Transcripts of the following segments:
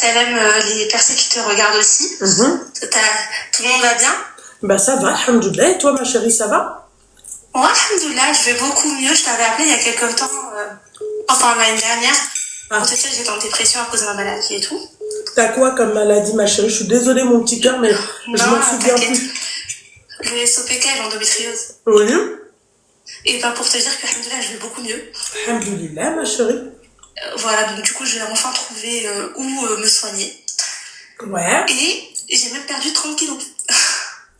Salam les personnes qui te regardent aussi. Tout le monde va bien? Bah ça va, alhamdoulilah. Et toi ma chérie, ça va? Ouais, alhamdoulilah, je vais beaucoup mieux. Je t'avais appelé il y a quelques temps, enfin l'année dernière, pour te dire que j'étais en dépression à cause de ma maladie et tout. T'as quoi comme maladie ma chérie? Je suis désolée mon petit cœur, mais je m'en souviens plus. Le SOPK, l'endométriose. Oui. Et bah pour te dire que alhamdoulilah, je vais beaucoup mieux. Alhamdoulilah ma chérie. Voilà, donc du coup, j'ai enfin trouvé où me soigner. Ouais. Et j'ai même perdu 30 kilos.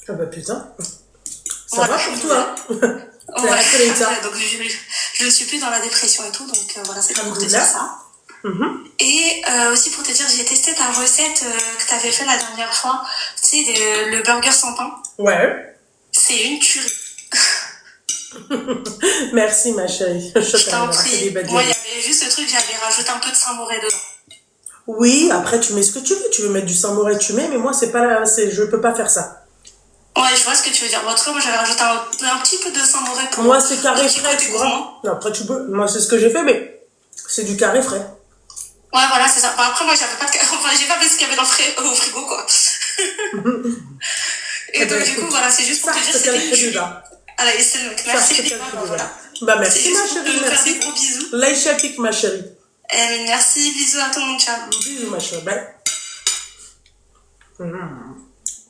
Ah bah putain. Ça voilà, va pour toi, hein? Ouais, donc je ne suis plus dans la dépression et tout, donc voilà, c'est pour te dire ça. Et aussi pour te dire, j'ai testé ta recette que tu avais fait la dernière fois, tu sais, le burger sans pain. Ouais. C'est une tuerie. Merci ma chérie. Je t'en prie. Moi, il y avait juste le truc, j'avais rajouté un peu de Saint-Moré dedans. Oui, après tu mets ce que tu veux. Tu veux mettre du Saint-Moré, tu mets, mais moi c'est pas, je peux pas faire ça. Ouais, je vois ce que tu veux dire. En tout cas, moi j'avais rajouté un petit peu de Saint-Moré pour moi c'est carré frais, tu vois. Non, après tu peux. Moi c'est ce que j'ai fait, mais c'est du carré frais. Ouais, voilà, c'est ça. Bon, après, moi j'avais pas de. Enfin, j'ai pas vu ce qu'il y avait dans au frigo, quoi. Et donc, du coup, voilà, c'est juste pour te dire que c'était une. Allez, merci. Voilà. Bah merci ma chérie, merci. Des gros bisous. Laïchapik ma chérie. Merci, bisous à tout le monde, ciao. Bisous ma chérie, bye.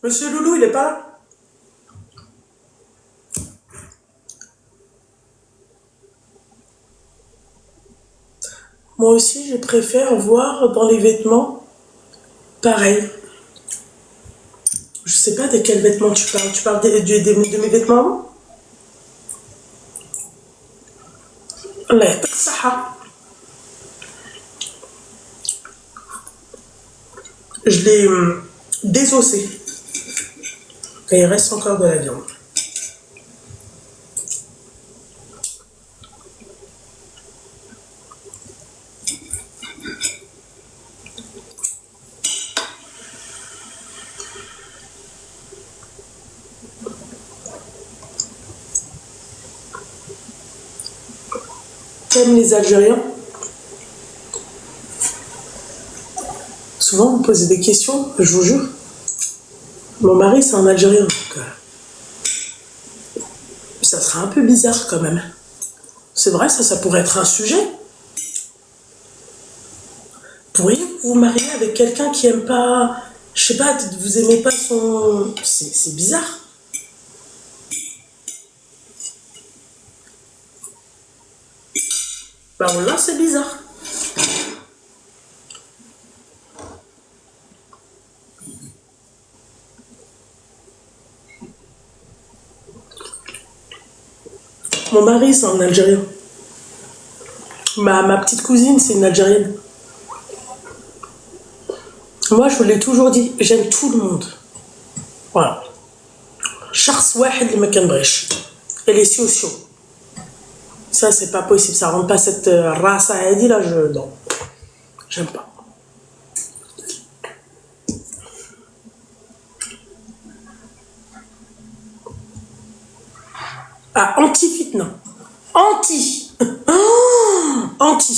Monsieur Loulou, il est pas là? Moi aussi, je préfère voir dans les vêtements pareil. Je sais pas de quels vêtements tu parles. Tu parles de mes vêtements? Allah يعطيك الصحة. Je l'ai désossé. Et il reste encore de la viande. T'aimes les Algériens? Souvent, vous me posez des questions, je vous jure. Mon mari, c'est un Algérien, donc ça sera un peu bizarre quand même. C'est vrai, ça pourrait être un sujet. Pourriez-vous vous marier avec quelqu'un qui aime pas, je sais pas, vous aimez pas son... C'est bizarre. Bah voilà, c'est bizarre. Mon mari, c'est un Algérien. Ma petite cousine, c'est une Algérienne. Moi, je vous l'ai toujours dit, j'aime tout le monde. Voilà. شخص واحد اللي ما كنبغيش. Et les sociaux. Ça, c'est pas possible. Ça rentre pas cette race à Heidi, là, non. J'aime pas. Ah, anti-fitna. Anti. Anti.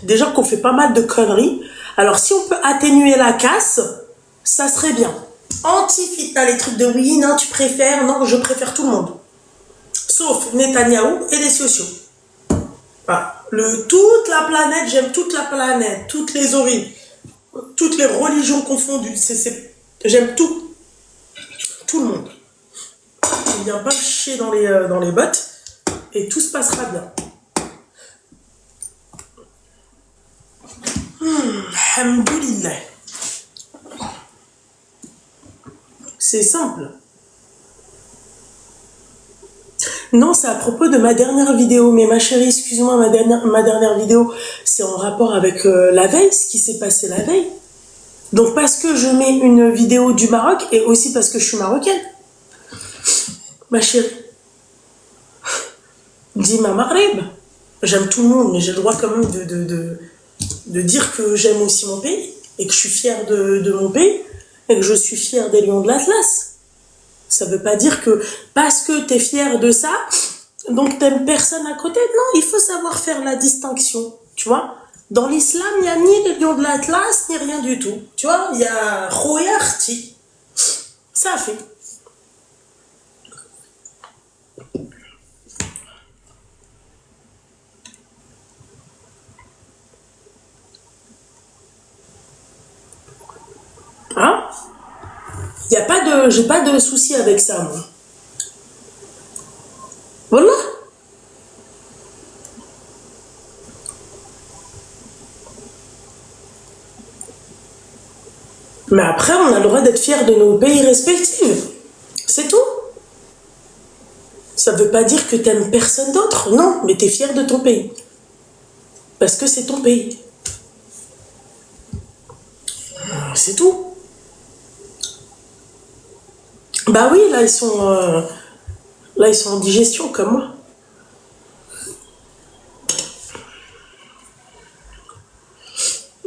Déjà qu'on fait pas mal de conneries. Alors, si on peut atténuer la casse, ça serait bien. Anti-fitna, les trucs de oui, non, tu préfères, non, je préfère tout le monde. Sauf Netanyahou et les sociaux. Voilà. Toute la planète, j'aime toute la planète, toutes les origines, toutes les religions confondues. J'aime tout. Tout le monde. Il vient pas chier dans les bottes et tout se passera bien. Alhamdoulilah. C'est simple. Non, c'est à propos de ma dernière vidéo. Mais ma chérie, excuse-moi, ma dernière vidéo, c'est en rapport avec la veille, ce qui s'est passé la veille. Donc parce que je mets une vidéo du Maroc et aussi parce que je suis marocaine. Ma chérie, dis ma Maghreb. J'aime tout le monde, mais j'ai le droit quand même de dire que j'aime aussi mon pays et que je suis fière de mon pays et que je suis fière des lions de l'Atlas. Ça veut pas dire que parce que t'es fière de ça, donc t'aimes personne à côté. Non, il faut savoir faire la distinction, tu vois. Dans l'islam, il n'y a ni le lion de l'Atlas, ni rien du tout. Tu vois, il y a Khoyarti. Ça fait. Hein? J'ai pas de souci avec ça, moi. Voilà. Mais après, on a le droit d'être fiers de nos pays respectifs. C'est tout. Ça veut pas dire que t'aimes personne d'autre. Non, mais t'es fier de ton pays. Parce que c'est ton pays. C'est tout. Bah oui, là ils sont en digestion comme moi.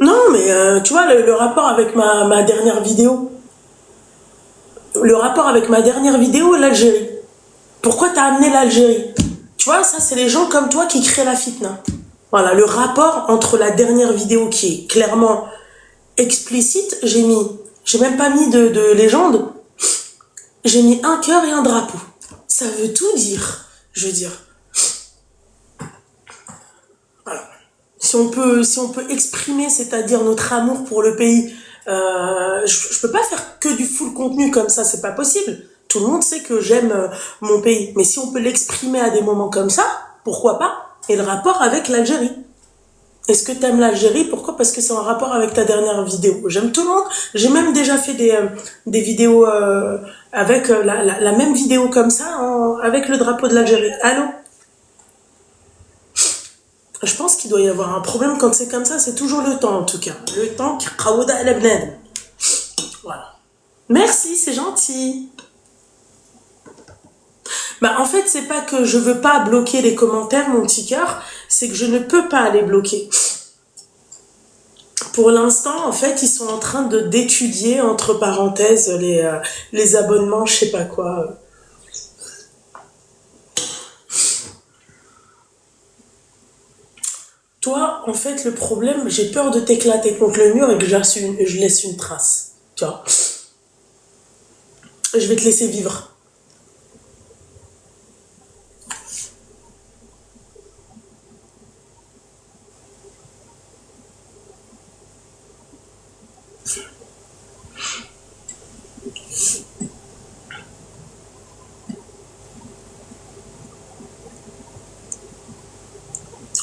Non, mais tu vois le rapport avec ma dernière vidéo. Le rapport avec ma dernière vidéo, l'Algérie. Pourquoi t'as amené l'Algérie? Tu vois, ça c'est les gens comme toi qui créent la fitna. Voilà, le rapport entre la dernière vidéo qui est clairement explicite, j'ai même pas mis de légende. J'ai mis un cœur et un drapeau. Ça veut tout dire, je veux dire. Voilà. Si on peut exprimer, c'est-à-dire notre amour pour le pays, je peux pas faire que du full contenu comme ça, c'est pas possible. Tout le monde sait que j'aime mon pays. Mais si on peut l'exprimer à des moments comme ça, pourquoi pas? Et le rapport avec l'Algérie. Est-ce que t'aimes l'Algérie? Pourquoi? Parce que c'est en rapport avec ta dernière vidéo. J'aime tout le monde. J'ai même déjà fait des vidéos avec la même vidéo comme ça, avec le drapeau de l'Algérie. Allô? Je pense qu'il doit y avoir un problème quand c'est comme ça. C'est toujours le temps, en tout cas. Le temps qui raouda al abnad. Voilà. Merci, c'est gentil. Bah, en fait, c'est pas que je veux pas bloquer les commentaires, mon petit cœur. C'est que je ne peux pas les bloquer. Pour l'instant, en fait, ils sont en train d'étudier, entre parenthèses, les abonnements, je sais pas quoi. Toi, en fait, le problème, j'ai peur de t'éclater contre le mur et que je laisse une trace. Tu vois. Je vais te laisser vivre.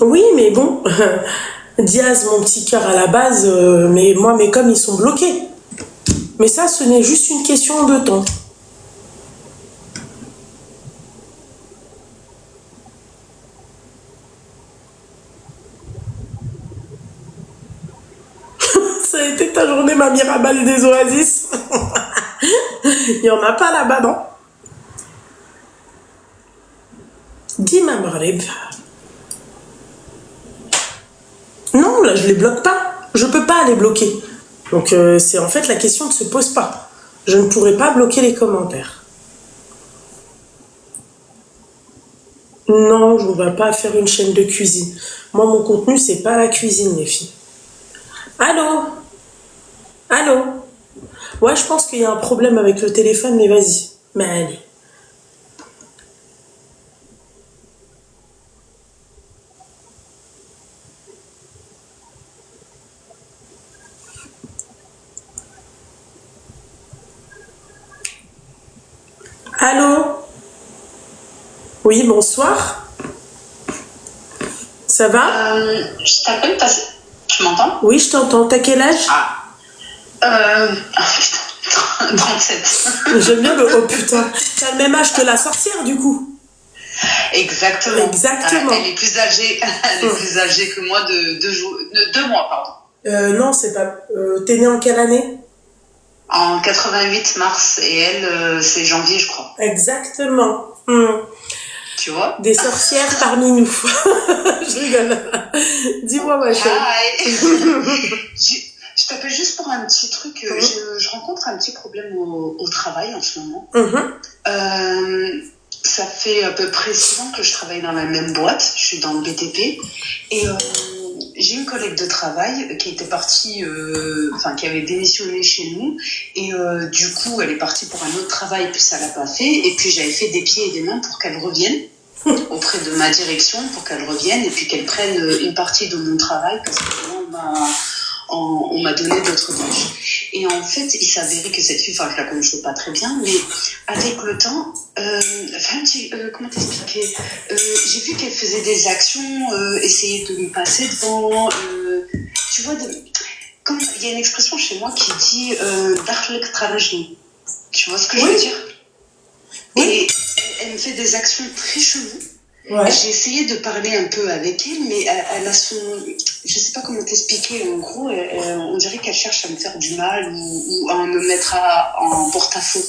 Oui, mais bon, Diaz, mon petit cœur à la base, mais moi, mes coms, ils sont bloqués. Mais ça, ce n'est juste une question de temps. Ça a été ta journée, ma Mirabelle des Oasis. Il n'y en a pas là-bas, non? Dis-moi, Maghreb. Non, là, je les bloque pas. Je peux pas les bloquer. Donc, c'est en fait la question ne se pose pas. Je ne pourrais pas bloquer les commentaires. Non, je ne vais pas faire une chaîne de cuisine. Moi, mon contenu, c'est pas la cuisine, les filles. Allô? Allô? Ouais, je pense qu'il y a un problème avec le téléphone, mais vas-y. Mais allez. Allô? Oui, bonsoir. Ça va? Je t'appelle parce que... Tu m'entends? Oui, je t'entends. T'as quel âge? Putain, 37. J'aime bien le oh putain. T'as le même âge que la sorcière, du coup. Exactement. Exactement. Elle est plus âgée, plus âgée que moi de 2 mois, pardon. Non, c'est pas... t'es née en quelle année? En 88 mars, et elle, c'est janvier, je crois. Exactement. Tu vois? Des sorcières parmi nous. Je rigole. Dis-moi, ma chérie. Je t'appelle juste pour un petit truc. Je rencontre un petit problème au travail en ce moment. Ça fait à peu près 6 ans que je travaille dans la même boîte. Je suis dans le BTP. Et j'ai une collègue de travail qui était partie, qui avait démissionné chez nous, et du coup, elle est partie pour un autre travail, puis ça l'a pas fait, et puis j'avais fait des pieds et des mains pour qu'elle revienne auprès de ma direction, pour qu'elle revienne, et puis qu'elle prenne une partie de mon travail, parce que moi, on m'a donné d'autres tâches. Et en fait, il s'avérait que cette fille, je la connaissais pas très bien, mais avec le temps, comment t'expliquer, j'ai vu qu'elle faisait des actions, essayer de me passer devant, tu vois, comme il y a une expression chez moi qui dit Darlek Tralajni. Tu vois ce que je veux dire? Oui. Et elle me fait des actions très cheloues. Ouais. J'ai essayé de parler un peu avec elle, mais elle a son... Je sais pas comment t'expliquer. En gros, on dirait qu'elle cherche à me faire du mal ou à me mettre en porte-à-faux.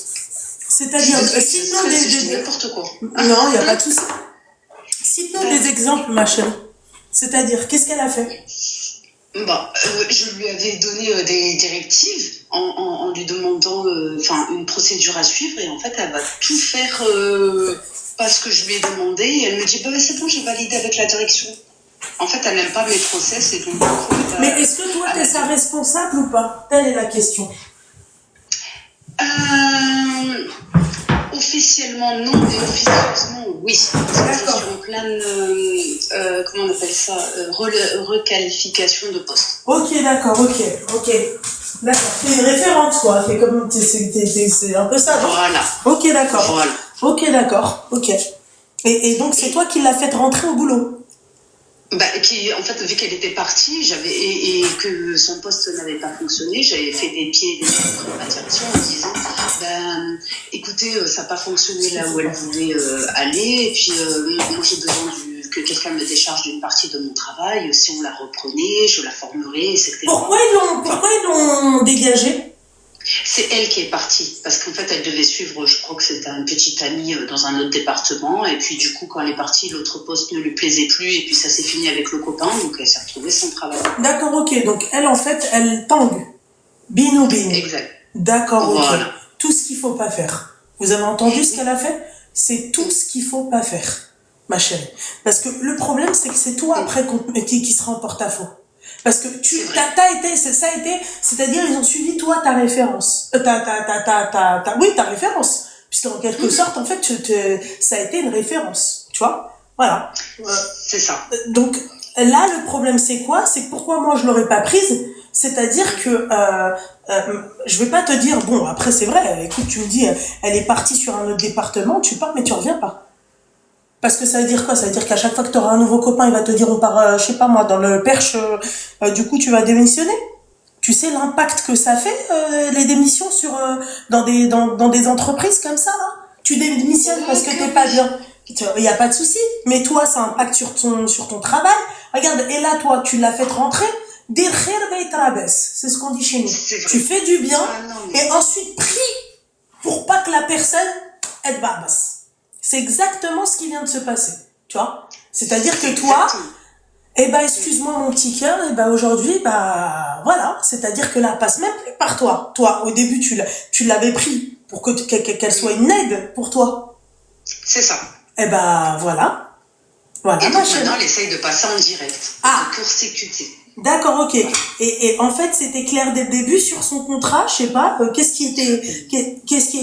C'est-à-dire, cite-nous n'importe quoi. Non, il n'y a pas de souci. Cite-nous des exemples, ma chérie. C'est-à-dire, qu'est-ce qu'elle a fait? Je lui avais donné des directives en lui demandant une procédure à suivre, et en fait, elle va tout faire... parce que je lui ai demandé, et elle me dit c'est bon, j'ai validé avec la direction. En fait, elle n'aime pas mes process, et donc mais est-ce que toi, tu es sa responsable ou pas? Telle est la question. Officiellement non, mais officieusement oui. Parce que je suis en pleine, comment on appelle ça, requalification de poste. Ok, d'accord, ok. D'accord, t'es une référente, quoi. C'est un peu ça, non? Voilà. Ok, d'accord. Voilà. Ok, d'accord, ok. Et donc, c'est toi qui l'as fait rentrer au boulot? En fait, vu qu'elle était partie, et que son poste n'avait pas fonctionné, j'avais fait des pieds et des mains auprès de ma direction en disant écoutez, ça n'a pas fonctionné là où elle voulait aller, et puis moi j'ai besoin que quelqu'un me décharge d'une partie de mon travail. Si on la reprenait, je la formerais, etc. Pourquoi ils l'ont dégagée? C'est elle qui est partie, parce qu'en fait, elle devait suivre, je crois que c'était un petit ami dans un autre département, et puis du coup, quand elle est partie, l'autre poste ne lui plaisait plus, et puis ça s'est fini avec le copain, donc elle s'est retrouvée sans travail. D'accord, ok, donc elle, en fait, elle tangue. Bin. Exact. D'accord, ok. Voilà. Tout ce qu'il faut pas faire. Vous avez entendu ce qu'elle a fait? C'est tout ce qu'il faut pas faire, ma chérie. Parce que le problème, c'est que c'est toi, après, qui sera en porte-à-faux. Parce que c'est-à-dire, ils ont suivi, toi, ta référence. Ta référence. Puisqu'en quelque sorte, en fait, ça a été une référence. Tu vois? Voilà. C'est ça. Donc, là, le problème, c'est quoi? C'est que pourquoi moi, je l'aurais pas prise? C'est-à-dire que, je vais pas te dire, bon, après, c'est vrai, écoute, tu me dis, elle est partie sur un autre département, tu pars, mais tu reviens pas. Parce que ça veut dire quoi? Ça veut dire qu'à chaque fois que tu auras un nouveau copain, il va te dire on part, je sais pas moi, dans le Perche, du coup tu vas démissionner. Tu sais l'impact que ça fait, les démissions dans des entreprises comme ça, hein? Tu démissionnes parce que t'es pas bien. Il y a pas de souci. Mais toi, ça impacte sur ton travail. Regarde, et là, toi, tu l'as fait rentrer. C'est ce qu'on dit chez nous. Tu fais du bien, et ensuite prie pour pas que la personne elle barbasse. C'est exactement ce qui vient de se passer, tu vois. C'est-à-dire que toi, excuse-moi mon petit cœur, aujourd'hui, voilà. C'est-à-dire que là, passe même par toi. Toi, au début, tu l'avais pris pour qu'elle soit une aide pour toi. C'est ça. Voilà. Voilà. Et donc maintenant, elle essaye de passer en direct. De court-circuiter. D'accord, ok. Et en fait, c'était clair dès le début sur son contrat, je sais pas, qu'est-ce qui a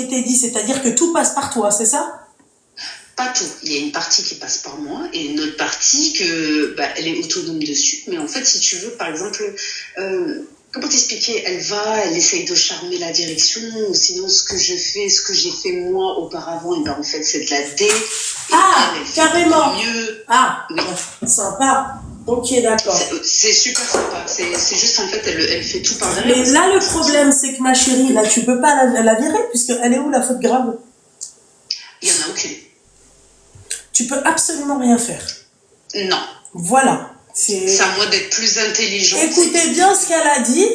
été dit? C'est-à-dire que tout passe par toi, c'est ça? Pas tout. Il y a une partie qui passe par moi et une autre partie elle est autonome dessus. Mais en fait, si tu veux, par exemple, comment t'expliquer? Elle essaye de charmer la direction, ou sinon ce que j'ai fait moi auparavant, en fait, c'est de la D. Carrément. Mieux. Oui. Sympa. Ok, d'accord. C'est super sympa. C'est juste, en fait, elle fait tout par derrière. Mais là, le problème, c'est que ma chérie, là, tu peux pas la virer, puisqu'elle est où la faute grave? Il y en a aucune. Tu peux absolument rien faire. Non. Voilà. C'est à moi d'être plus intelligente. Écoutez bien ce qu'elle a dit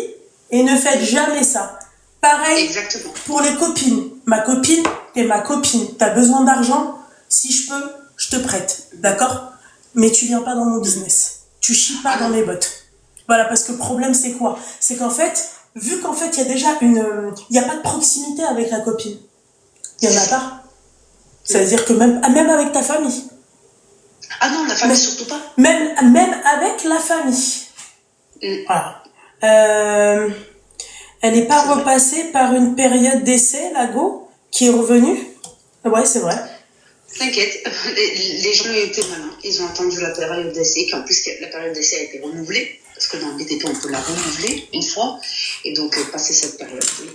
et ne faites jamais ça. Pareil. Exactement. Pour les copines. Ma copine, t'es ma copine. T'as besoin d'argent? Si je peux, je te prête. D'accord? Mais tu viens pas dans mon business. Tu chies pas dans mes bottes. Voilà, parce que le problème, c'est quoi? C'est qu'en fait, vu qu'en fait, il y a déjà il y a pas de proximité avec la copine. Il y en a pas. Ça veut dire que même avec ta famille. Ah non, la famille surtout pas. Même avec la famille. Voilà. Elle n'est pas repassée par une période d'essai, la Go, qui est revenue? Ouais, c'est vrai. T'inquiète, les gens étaient malins. Ils ont attendu la période d'essai, qu'en plus la période d'essai a été renouvelée, parce que dans le BTP, on peut la renouveler une fois, et donc passer cette période. Oui.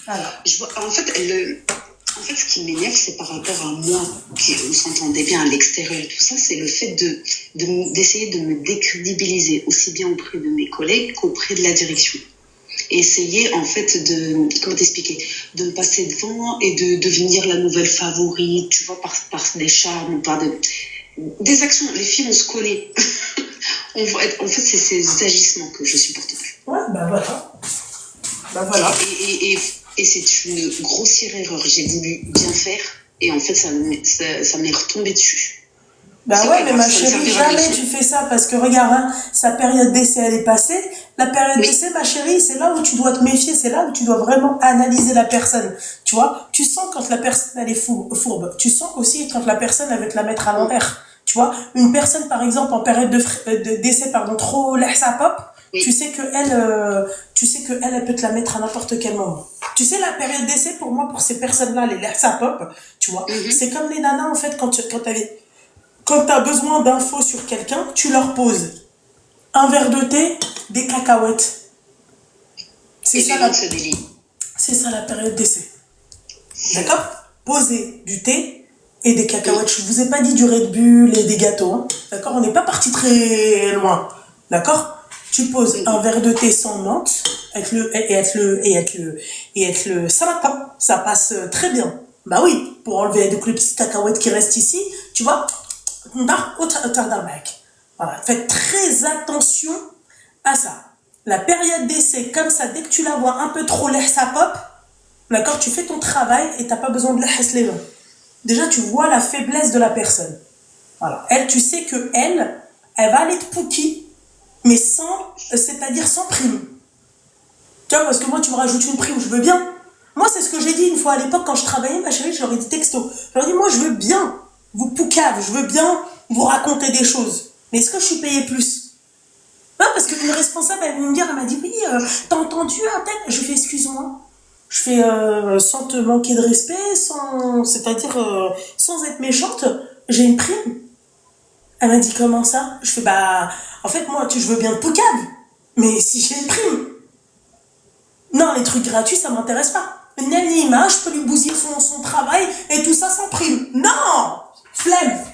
Alors. En fait, ce qui m'énerve, c'est par rapport à moi, qui on s'entendait bien à l'extérieur et tout ça, c'est le fait d'essayer de me décrédibiliser, aussi bien auprès de mes collègues qu'auprès de la direction. Et essayer, en fait, comment t'expliquer, de me passer devant et de devenir la nouvelle favorite, tu vois, par des charmes ou par des actions. Les filles, on se connaît. En fait, c'est ces agissements que je supporte plus. Ouais, voilà. Et c'est une grossière erreur. J'ai voulu bien faire et en fait, ça m'est retombé dessus. Ouais, mais ma chérie, jamais tu fais ça parce que regarde, hein, sa période d'essai, elle est passée. La période d'essai, ma chérie, c'est là où tu dois te méfier, c'est là où tu dois vraiment analyser la personne. Tu vois, tu sens quand la personne, elle est fourbe. Tu sens aussi quand la personne, elle veut te la mettre à l'envers. Tu vois, une personne, par exemple, en période d'essai, trop sa pop, tu sais que elle peut te la mettre à n'importe quel moment. Tu sais, la période d'essai, pour moi, pour ces personnes-là, les sa pop, tu vois, c'est comme les nanas, en fait, quand t'as besoin d'infos sur quelqu'un, tu leur poses un verre de thé, des cacahuètes. C'est ça la période d'essai. D'accord? Poser du thé et des cacahuètes. Je vous ai pas dit du Red Bull et des gâteaux. Hein. D'accord? On n'est pas parti très loin. D'accord? Tu poses un verre de thé sans menthe avec le salatin. Ça passe très bien. Bah oui, pour enlever les petites cacahuètes qui restent ici, tu vois. Voilà. Faites très attention à ça. La période d'essai, comme ça, dès que tu la vois un peu trop sa pop, d'accord, tu fais ton travail et t'as pas besoin de les gens. Déjà, tu vois la faiblesse de la personne. Voilà. Elle, tu sais que elle va aller te pouki, mais c'est-à-dire sans prime. Tu vois, parce que moi, tu me rajoutes une prime, je veux bien. Moi, c'est ce que j'ai dit une fois à l'époque quand je travaillais, ma chérie, je leur ai dit texto. Je leur ai dit, moi, je veux bien vous poucave, je veux bien vous raconter des choses. Mais est-ce que je suis payée plus? Non, parce qu'une responsable, elle m'a dit, oui, t'as entendu un tel? Je fais, excuse-moi. Je fais, sans te manquer de respect, c'est-à-dire, sans être méchante, j'ai une prime. Elle m'a dit, comment ça? Je fais, en fait, moi, je veux bien te poucave, mais si j'ai une prime. Non, les trucs gratuits, ça m'intéresse pas. Nima, je peux lui bousiller son travail et tout ça sans prime. Non! Flemme.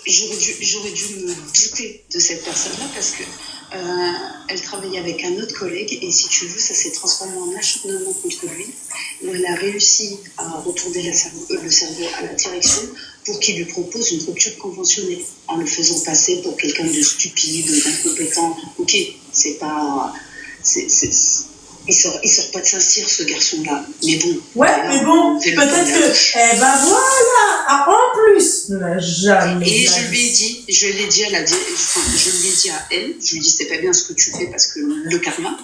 J'aurais dû me douter de cette personne-là parce que elle travaillait avec un autre collègue et si tu veux, ça s'est transformé en acharnement contre lui. Où elle a réussi à retourner le cerveau à la direction pour qu'il lui propose une rupture conventionnelle en le faisant passer pour quelqu'un de stupide, d'incompétent. Ok, c'est pas... Il sort pas de Saint-Cyr, ce garçon-là. Mais bon. Ouais, mais bon, peut-être que... voilà, en plus. Jamais. Et je lui ai dit, je lui ai dit à elle, je lui ai dit, c'est pas bien ce que tu fais parce que le karma,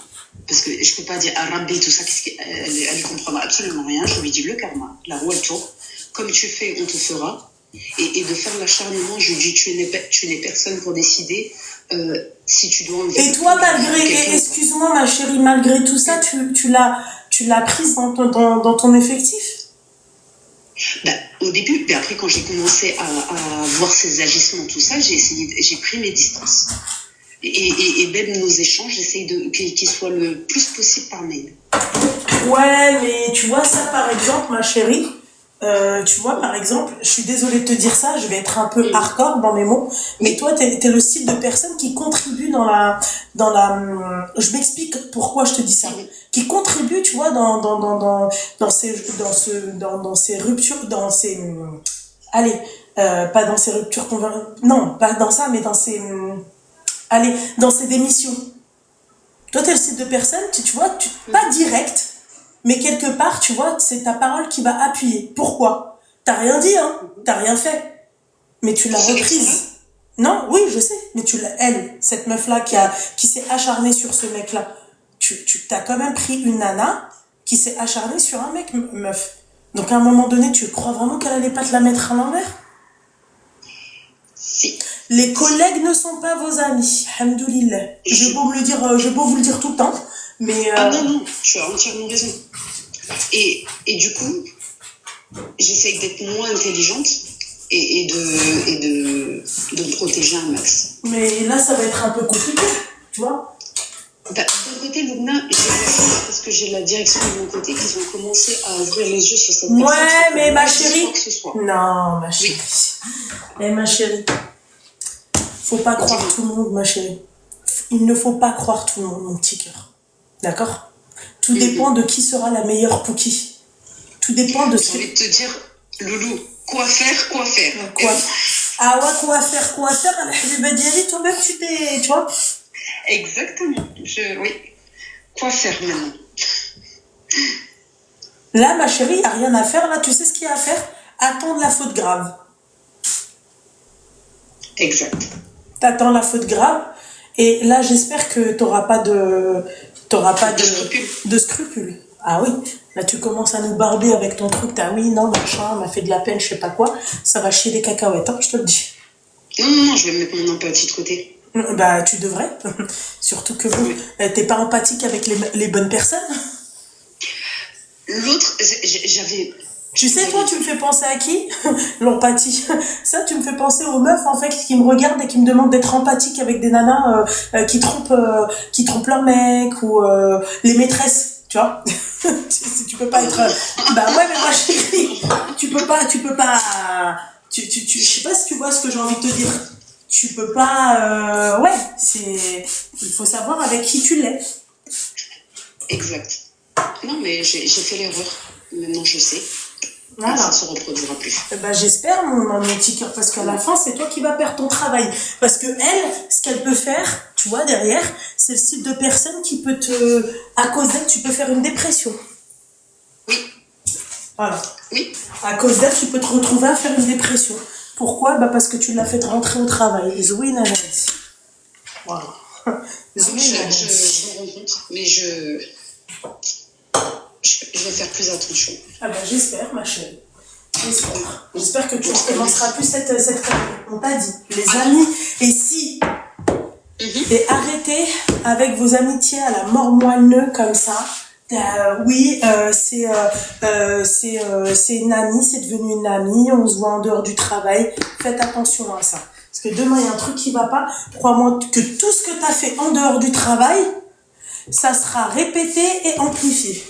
parce que je peux pas dire Rabbi, tout ça, elle y comprendra absolument rien. Je lui ai dit, le karma, la roue elle tourne. Comme tu fais, on te fera. Et de faire l'acharnement, je lui ai dit, tu n'es personne pour décider. Si tu dois enlever. Et toi, excuse-moi ma chérie, malgré tout ça, tu l'as prise dans ton effectif? Au début, mais après quand j'ai commencé à voir ses agissements, tout ça, j'ai pris mes distances. Et même nos échanges, j'essaye qu'ils soient le plus possible par mail. Ouais, mais tu vois ça par exemple, ma chérie. Je suis désolée de te dire ça, je vais être un peu hardcore dans mes mots, mais toi, t'es le style de personne qui contribue je m'explique pourquoi je te dis ça, qui contribue, tu vois, dans ces ruptures, pas dans ces ruptures non, pas dans ça, mais dans ces démissions. Toi, t'es le style de personne, tu vois, pas direct, mais quelque part, tu vois, c'est ta parole qui va appuyer. Pourquoi? T'as rien dit, hein? T'as rien fait. Mais tu l'as reprise. Non, oui, je sais. Mais cette meuf-là qui s'est acharnée sur ce mec-là, t'as quand même pris une nana qui s'est acharnée sur un mec, meuf. Donc à un moment donné, tu crois vraiment qu'elle allait pas te la mettre à l'envers? Si. Les collègues ne sont pas vos amis. Alhamdoulilah. J'ai beau vous le dire tout le temps, mais... Ah non, tu as entièrement raison. Et du coup, j'essaye d'être moins intelligente et de me protéger un max. Mais là, ça va être un peu compliqué, tu vois. D'un côté, Lubna, j'ai la chance parce que j'ai la direction de mon côté qu'ils ont commencé à ouvrir les yeux sur cette personne. Ouais, mais ma chérie... Non, ma chérie. Oui. Ma chérie, faut pas croire tout le monde, ma chérie. Il ne faut pas croire tout le monde, mon petit cœur. D'accord? Tout dépend de qui sera la meilleure pour qui. Tout dépend de ce que... J'ai envie de te dire, Loulou, quoi faire. Ah ouais, quoi faire, Al-Habiba Diari, toi-même, tu vois? Exactement. Oui. Quoi faire maintenant? Là, ma chérie, il n'y a rien à faire. Là, tu sais ce qu'il y a à faire? Attendre la faute grave. Exact. T'attends la faute grave. Et là, j'espère que t'auras pas de scrupules. Ah oui. Là, tu commences à nous barber avec ton truc. T'as oui, non, machin, m'a fait de la peine, je sais pas quoi. Ça va chier des cacahuètes, hein, je te le dis. Non, je vais mettre mon empathie de côté. Bah, tu devrais. Surtout que vous, t'es pas empathique avec les bonnes personnes. L'autre, j'avais... Tu sais, toi, tu me fais penser à qui? L'empathie. Ça, tu me fais penser aux meufs, en fait, qui me regardent et qui me demandent d'être empathique avec des nanas qui trompent leur mec ou les maîtresses, tu vois. Tu peux pas être... Bah ouais, mais moi, chérie, tu peux pas... Je sais pas si tu vois ce que j'ai envie de te dire. Tu peux pas... il faut savoir avec qui tu l'es. Exact. Non, mais j'ai fait l'erreur. Maintenant, je sais. Voilà. Ça ne se reproduira plus. J'espère, mon petit cœur, parce qu'à la fin, c'est toi qui vas perdre ton travail. Parce que elle, ce qu'elle peut faire, tu vois, derrière, c'est le type de personne qui peut à cause d'elle, tu peux faire une dépression. Oui. Voilà. Oui. À cause d'elle, tu peux te retrouver à faire une dépression. Pourquoi? Parce que tu l'as fait rentrer au travail. Zoui Nanadi. Voilà. Je me rends compte, mais je vais faire plus attention. J'espère, ma chérie. J'espère que tu ne recommenceras plus cette on t'a dit, les amis. Et si... Et arrêtez avec vos amitiés à la mort moelleux comme ça. C'est une amie, c'est devenu une amie, on se voit en dehors du travail. Faites attention à ça. Parce que demain, il y a un truc qui va pas. Crois-moi que tout ce que tu as fait en dehors du travail, ça sera répété et amplifié.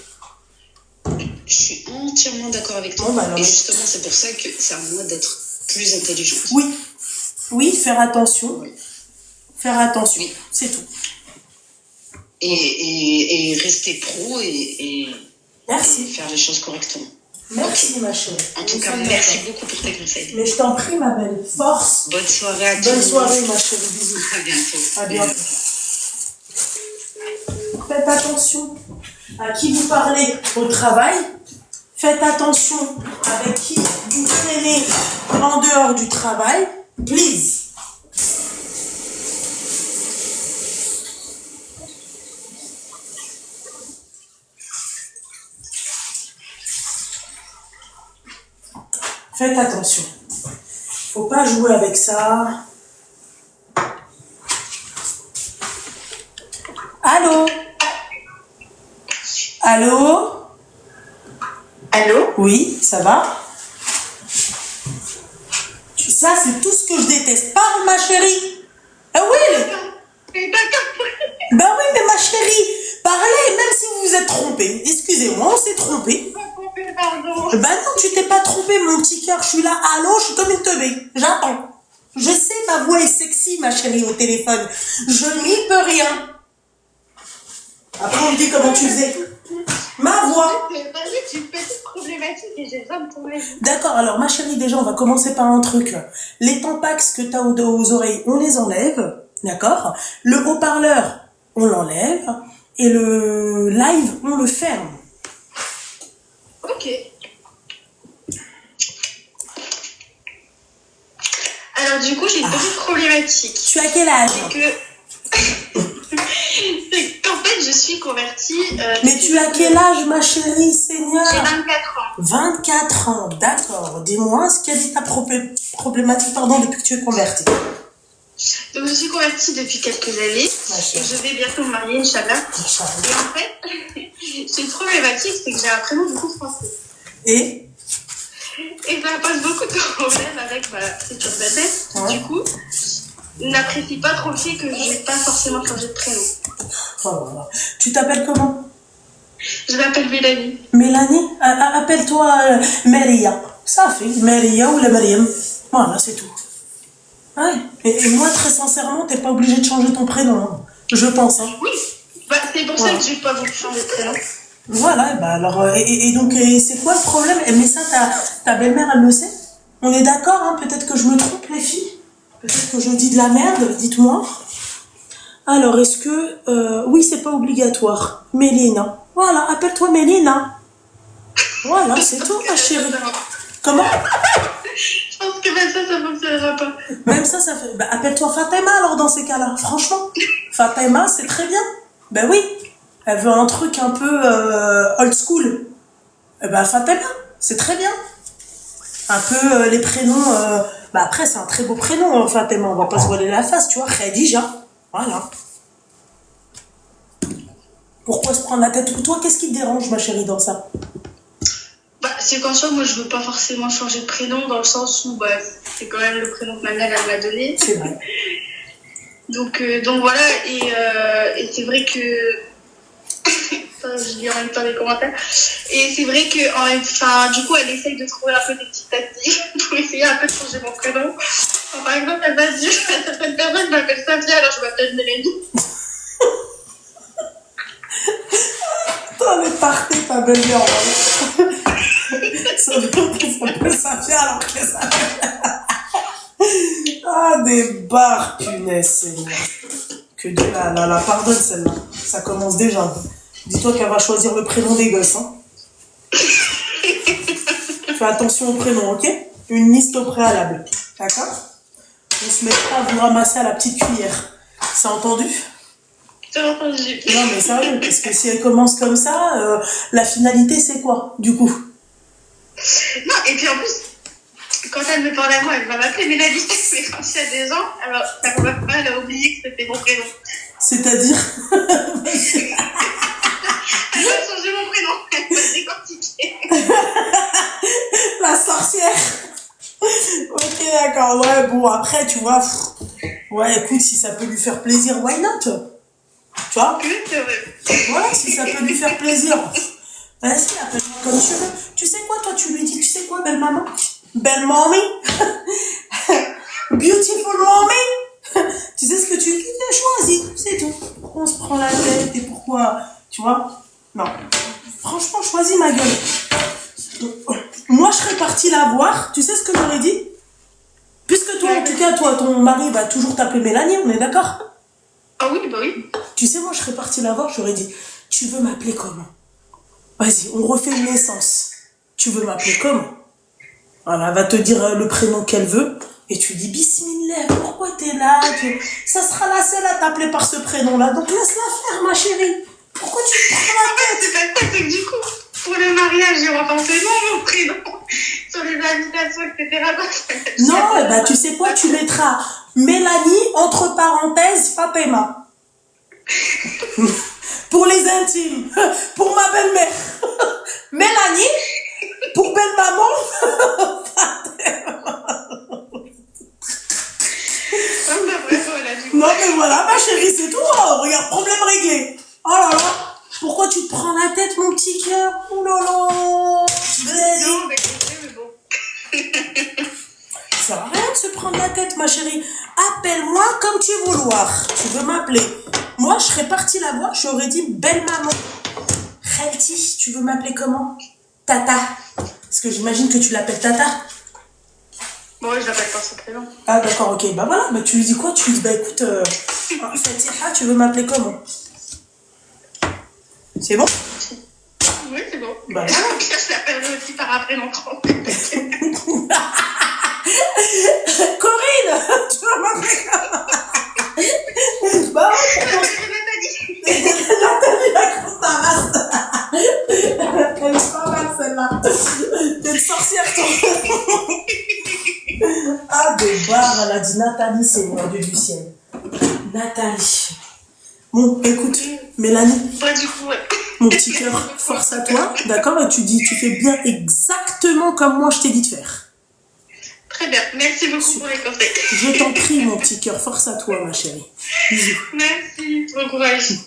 Je suis entièrement d'accord avec toi. Et justement, c'est pour ça que c'est à moi d'être plus intelligente. Oui, faire attention. Oui. Faire attention, oui. C'est tout. Et rester pro et faire les choses correctement. Merci, ma chérie. En tout cas, merci beaucoup pour tes conseils. Mais je t'en prie, ma belle. Force. Bonne soirée à tous. Bonne soirée, ma chérie. Bisous. À bientôt. Faites attention à qui vous parlez au travail. Faites attention avec qui vous traînez en dehors du travail. Please. Faites attention. Faut pas jouer avec ça. Allô? Allô? Allô? Oui, ça va? Ça, c'est tout ce que je déteste. Parle, ma chérie. Ah oui? Ben oui, mais ma chérie, parlez, même si vous vous êtes trompé. Excusez-moi, on s'est trompé. Pardon. Ben non, tu t'es pas trompé, mon petit cœur. Je suis là, allô, je suis comme une teubée. J'attends. Je sais, ma voix est sexy, ma chérie, au téléphone. Je n'y peux rien. Après, on me dit comment tu faisais. Ma voix. J'ai une petite problématique et j'ai besoin de ton avis. D'accord, alors ma chérie, déjà, on va commencer par un truc. Les tampax que tu as aux oreilles, on les enlève. D'accord? Le haut-parleur, on l'enlève. Et le live, on le ferme. Ok. Alors du coup, j'ai une petite problématique. Tu as quel âge? C'est qu'en fait, je suis convertie... Mais tu as quel âge, ma chérie, Seigneur? J'ai 24 ans. 24 ans, d'accord. Dis-moi, ce quelle est ta problématique, depuis que tu es convertie? Donc, je suis convertie depuis quelques années. Et je vais bientôt me marier, Inch'Allah. Et en fait, j'ai une problématique, c'est que j'ai un prénom du coup français. Et ça pose beaucoup de problèmes avec ma future belle-mère. Du coup, n'apprécie pas trop le fait que je n'ai pas forcément changé de prénom. oh, voilà. Tu t'appelles comment? Je m'appelle Mélanie. Mélanie? Appelle-toi Maria. Ça fait Maria ou la Mariam. Voilà, c'est tout. Ouais. Et moi, très sincèrement, t'es pas obligé de changer ton prénom. Hein. Je pense. Hein. Oui, c'est pour ça que j'ai pas voulu changer de prénom. Voilà, bah alors, et donc, c'est quoi le problème? Mais ça, ta belle-mère, elle le sait? On est d'accord, hein? Peut-être que je me trompe, les filles? Peut-être que je dis de la merde, dites-moi. Alors, est-ce que... oui, c'est pas obligatoire. Mélina. Voilà, appelle-toi Mélina. Voilà, c'est tout, ma chérie. Comment? Je pense que même ça fonctionnera pas. Même ça fait... Bah, appelle-toi Fatima, alors, dans ces cas-là. Franchement, Fatima, c'est très bien. Ben oui. Elle veut un truc un peu old school. Eh ben, Fatima, c'est très bien. Un peu les prénoms... Bah après, c'est un très beau prénom, Fatima. On va pas se voiler la face, tu vois. Khadija. Voilà. Pourquoi se prendre la tête? Toi, qu'est-ce qui te dérange, ma chérie, dans ça? C'est qu'en soi, moi, je veux pas forcément changer de prénom, dans le sens où c'est quand même le prénom que ma mère elle m'a donné. C'est vrai. Donc voilà, et c'est vrai que... je lis en même temps les commentaires. Et c'est vrai que, du coup, elle essaye de trouver un peu des petites tactiques pour essayer un peu de changer mon prénom. Par exemple, elle m'a dit, certaines personnes m'appellent Safia, alors je m'appelle Mélanie. T'en es partie, ta belle-mère. Ça s'appelle Safia alors que ça ah, des barres, punaise, Seigneur. Que Dieu la pardonne, celle-là. Ça commence déjà. Dis-toi qu'elle va choisir le prénom des gosses. Hein. Fais attention au prénom, ok? Une liste au préalable. D'accord? On se met pas à vous ramasser à la petite cuillère. C'est entendu? C'est entendu. Non, mais sérieux, parce que si elle commence comme ça, la finalité, c'est quoi, du coup? Non, et puis en plus, quand elle me parle à moi, elle va m'appeler Mélanie, mais quand il y a des gens, alors ça ne va pas, elle a oublié que c'était mon prénom. C'est-à-dire? Elle va changer mon prénom, elle va décortiquer. La sorcière. Ok, d'accord, ouais, bon, après, tu vois, ouais, écoute, si ça peut lui faire plaisir, why not? Tu vois? Voilà, si ça peut lui faire plaisir. Vas-y, appelle-moi comme tu veux. Tu sais quoi, toi, tu lui dis, tu sais quoi, belle maman? Belle mommy? Beautiful mommy? Tu sais ce que tu dis, choisis, c'est tout. On se prend la tête, et pourquoi? Tu vois? Non. Franchement, choisis ma gueule. Moi, je serais partie la voir. Tu sais ce que j'aurais dit? Puisque toi, en tout cas, toi, ton mari va toujours t'appeler Mélanie, on est d'accord? Ah oui, bah oui. Tu sais, moi, je serais partie la voir, j'aurais dit, tu veux m'appeler comment? Vas-y, on refait une naissance. Tu veux m'appeler comment? Voilà, elle va te dire le prénom qu'elle veut. Et tu dis, Bismillah, pourquoi t'es là? Ça sera la seule à t'appeler par ce prénom-là. Donc laisse-la faire, ma chérie. Pourquoi tu te prends la tête? C'est pas ça, c'est que du coup, pour le mariage, j'ai repensé mon prénom sur les invitations, etc. Non, bah tu sais quoi, tu mettras Mélanie, entre parenthèses, Fatima. Pour les intimes. Pour ma belle-mère. Mélanie. Pour belle-maman. Non mais voilà, ma chérie, c'est tout. Oh, regarde, problème réglé. Oh là là. Pourquoi tu te prends la tête, mon petit cœur? Oh là là. Non, mais bon. Ça sert à rien de se prendre la tête, ma chérie. Appelle-moi comme tu veux vouloir. Tu veux m'appeler. Moi, je serais partie la voir, j'aurais dit belle maman. Khalti, tu veux m'appeler comment? Tata. Parce que j'imagine que tu l'appelles Tata. Bon, je l'appelle pas son prénom. Ah d'accord, ok. Bah voilà, bah, tu lui dis quoi? Tu lui dis, bah écoute, Fatiha, tu veux m'appeler comment? C'est bon? Oui, c'est bon. Bah voilà. Je l'appellerai aussi par un prénom trompe. Corinne, tu veux m'appeler comment? Bah ouais, Nathalie, la grosse tarasse. Elle est pas mal celle-là. T'es une sorcière, toi. Ah, de barre, elle a dit Nathalie, c'est moi de du ciel. Nathalie. Bon, écoute, Mélanie. Ouais, du coup, ouais. Mon petit cœur, force à toi, d'accord? Et tu fais bien exactement comme moi je t'ai dit de faire. Très bien, merci beaucoup pour les conseils. Je t'en prie, mon petit cœur, force à toi, ma chérie. Bisous. Merci, bon courage.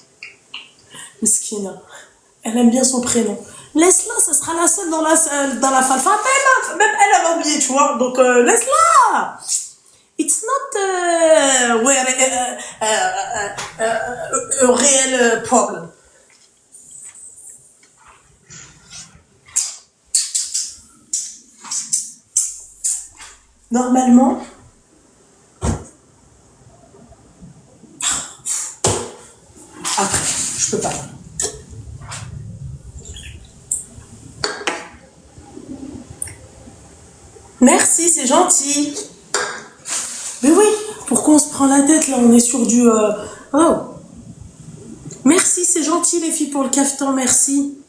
Miskina, elle aime bien son prénom. Laisse-la, ça sera la seule dans la salle falfa. Même elle a oublié, tu vois. Donc laisse-la. It's not a real problem. Normalement, après, je peux pas. Merci, c'est gentil. Mais oui, pourquoi on se prend la tête là? On est sur du... Oh. Merci, c'est gentil les filles pour le cafetan, merci.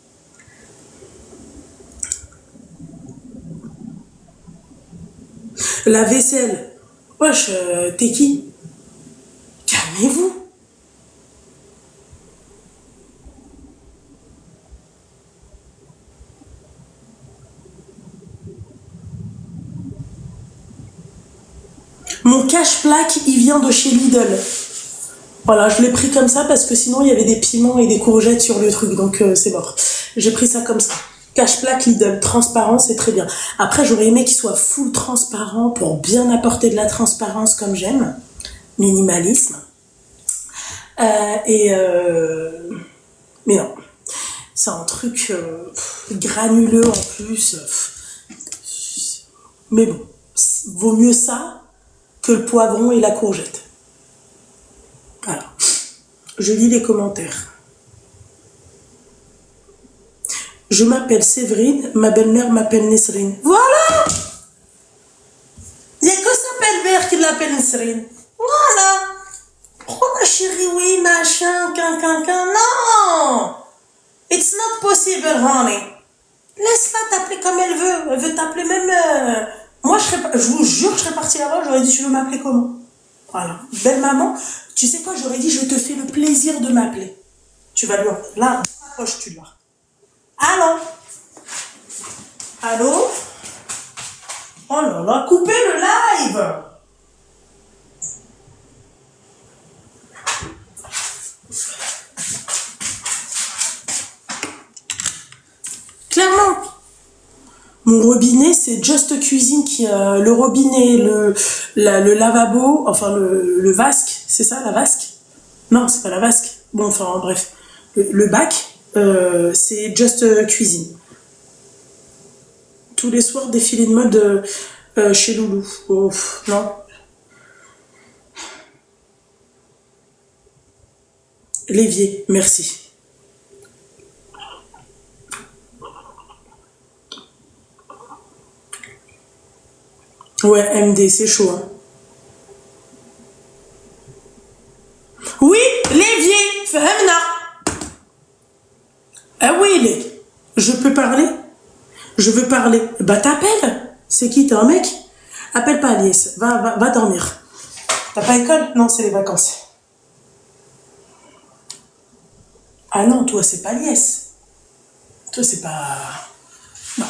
La vaisselle. Wesh, t'es qui? Calmez-vous. Mon cache-plaque, il vient de chez Lidl. Voilà, je l'ai pris comme ça parce que sinon il y avait des piments et des courgettes sur le truc, donc c'est mort. J'ai pris ça comme ça. Cache-plaque Lidl, transparent, c'est très bien. Après, j'aurais aimé qu'il soit full transparent pour bien apporter de la transparence comme j'aime. Minimalisme. Mais non. C'est un truc granuleux en plus. Mais bon, vaut mieux ça que le poivron et la courgette. Voilà. Je lis les commentaires. Je m'appelle Séverine, ma belle-mère m'appelle Nesrine. Voilà! Il n'y a que sa belle-mère qui l'appelle Nesrine. Voilà! Oh ma chérie, oui, machin, non! It's not possible, honey. Laisse-la t'appeler comme elle veut. Elle veut t'appeler même... Moi, je vous jure, je serais partie là-bas, j'aurais dit, tu veux m'appeler comment? Voilà. Belle maman, tu sais quoi, j'aurais dit, je te fais le plaisir de m'appeler. Tu vas lui en... Là, dans la poche, tu dois. Allô? Allô? Oh là là, coupez le live! Clairement, mon robinet, c'est Just Cuisine qui le robinet, le lavabo, enfin le vasque, c'est ça la vasque? Non, c'est pas la vasque. Bon, enfin bref, le bac. C'est Just Cuisine. Tous les soirs, défilé de mode chez Loulou. Oh, non. L'évier, merci. Ouais, MD, c'est chaud. Hein. Oui, l'évier, fahemna. Ah oui, il est. Je peux parler? Je veux parler. Bah t'appelles. C'est qui? T'es un mec? Appelle pas Aliès. Va dormir. T'as pas école? Non, c'est les vacances. Ah non, toi c'est pas Aliès. Toi c'est pas... Non.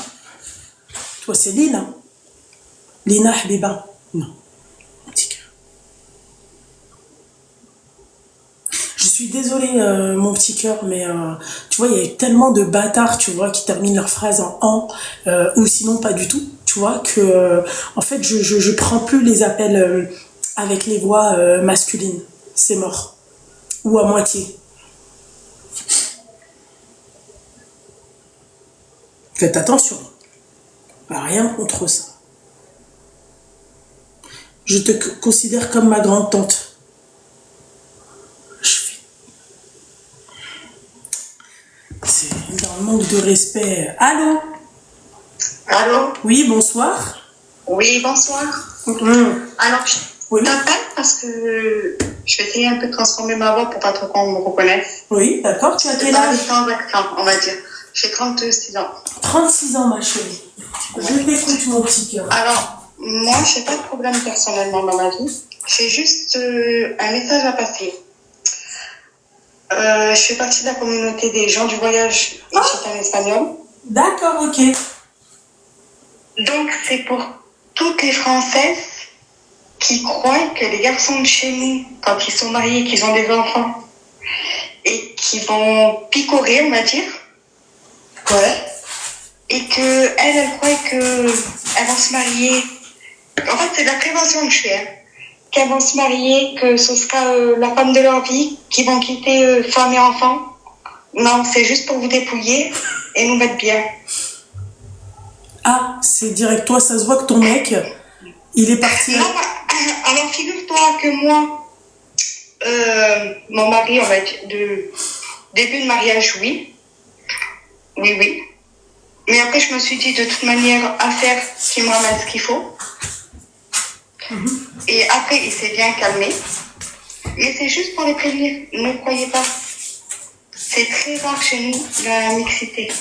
Toi c'est Lina. Lina Habiba. Non. Je suis désolée, mon petit cœur, mais tu vois, il y a tellement de bâtards, tu vois, qui terminent leur phrase en ou sinon pas du tout, tu vois, que en fait, je prends plus les appels avec les voix masculines. C'est mort. Ou à moitié. Faites attention. Rien contre ça. Je te considère comme ma grande tante. C'est un manque de respect. Allô? Allô? Oui, bonsoir. Oui, bonsoir. Alors, je t'appelle parce que je vais essayer un peu de transformer ma voix pour pas trop qu'on me reconnaisse. Oui, d'accord. Tu as quel âge? Sans accent, on va dire. J'ai 36 ans. 36 ans, ma chérie. Je t'écoute, mon petit cœur. Alors, moi, j'ai pas de problème personnellement dans ma vie. J'ai juste un message à passer. Je fais partie de la communauté des gens du voyage et c'est un espagnol. D'accord, ok. Donc, c'est pour toutes les Françaises qui croient que les garçons de chez nous, quand ils sont mariés, qu'ils ont des enfants, et qui vont picorer, on va dire. Ouais. Et que elles croient que elles vont se marier. En fait, c'est de la prévention que je fais. Hein. Qu'elles vont se marier, que ce sera la femme de leur vie, qui vont quitter femme et enfant. Non, c'est juste pour vous dépouiller et nous mettre bien. Ah, c'est direct. Toi, ça se voit que ton mec, il est parti. Non, alors figure-toi que moi, mon mari, on va dire, de début de mariage, oui. Oui. Mais après, je me suis dit, de toute manière, à faire qui me ramène ce qu'il faut. Et après, il s'est bien calmé. Mais c'est juste pour les prévenir. Ne croyez pas. C'est très rare chez nous, la mixité.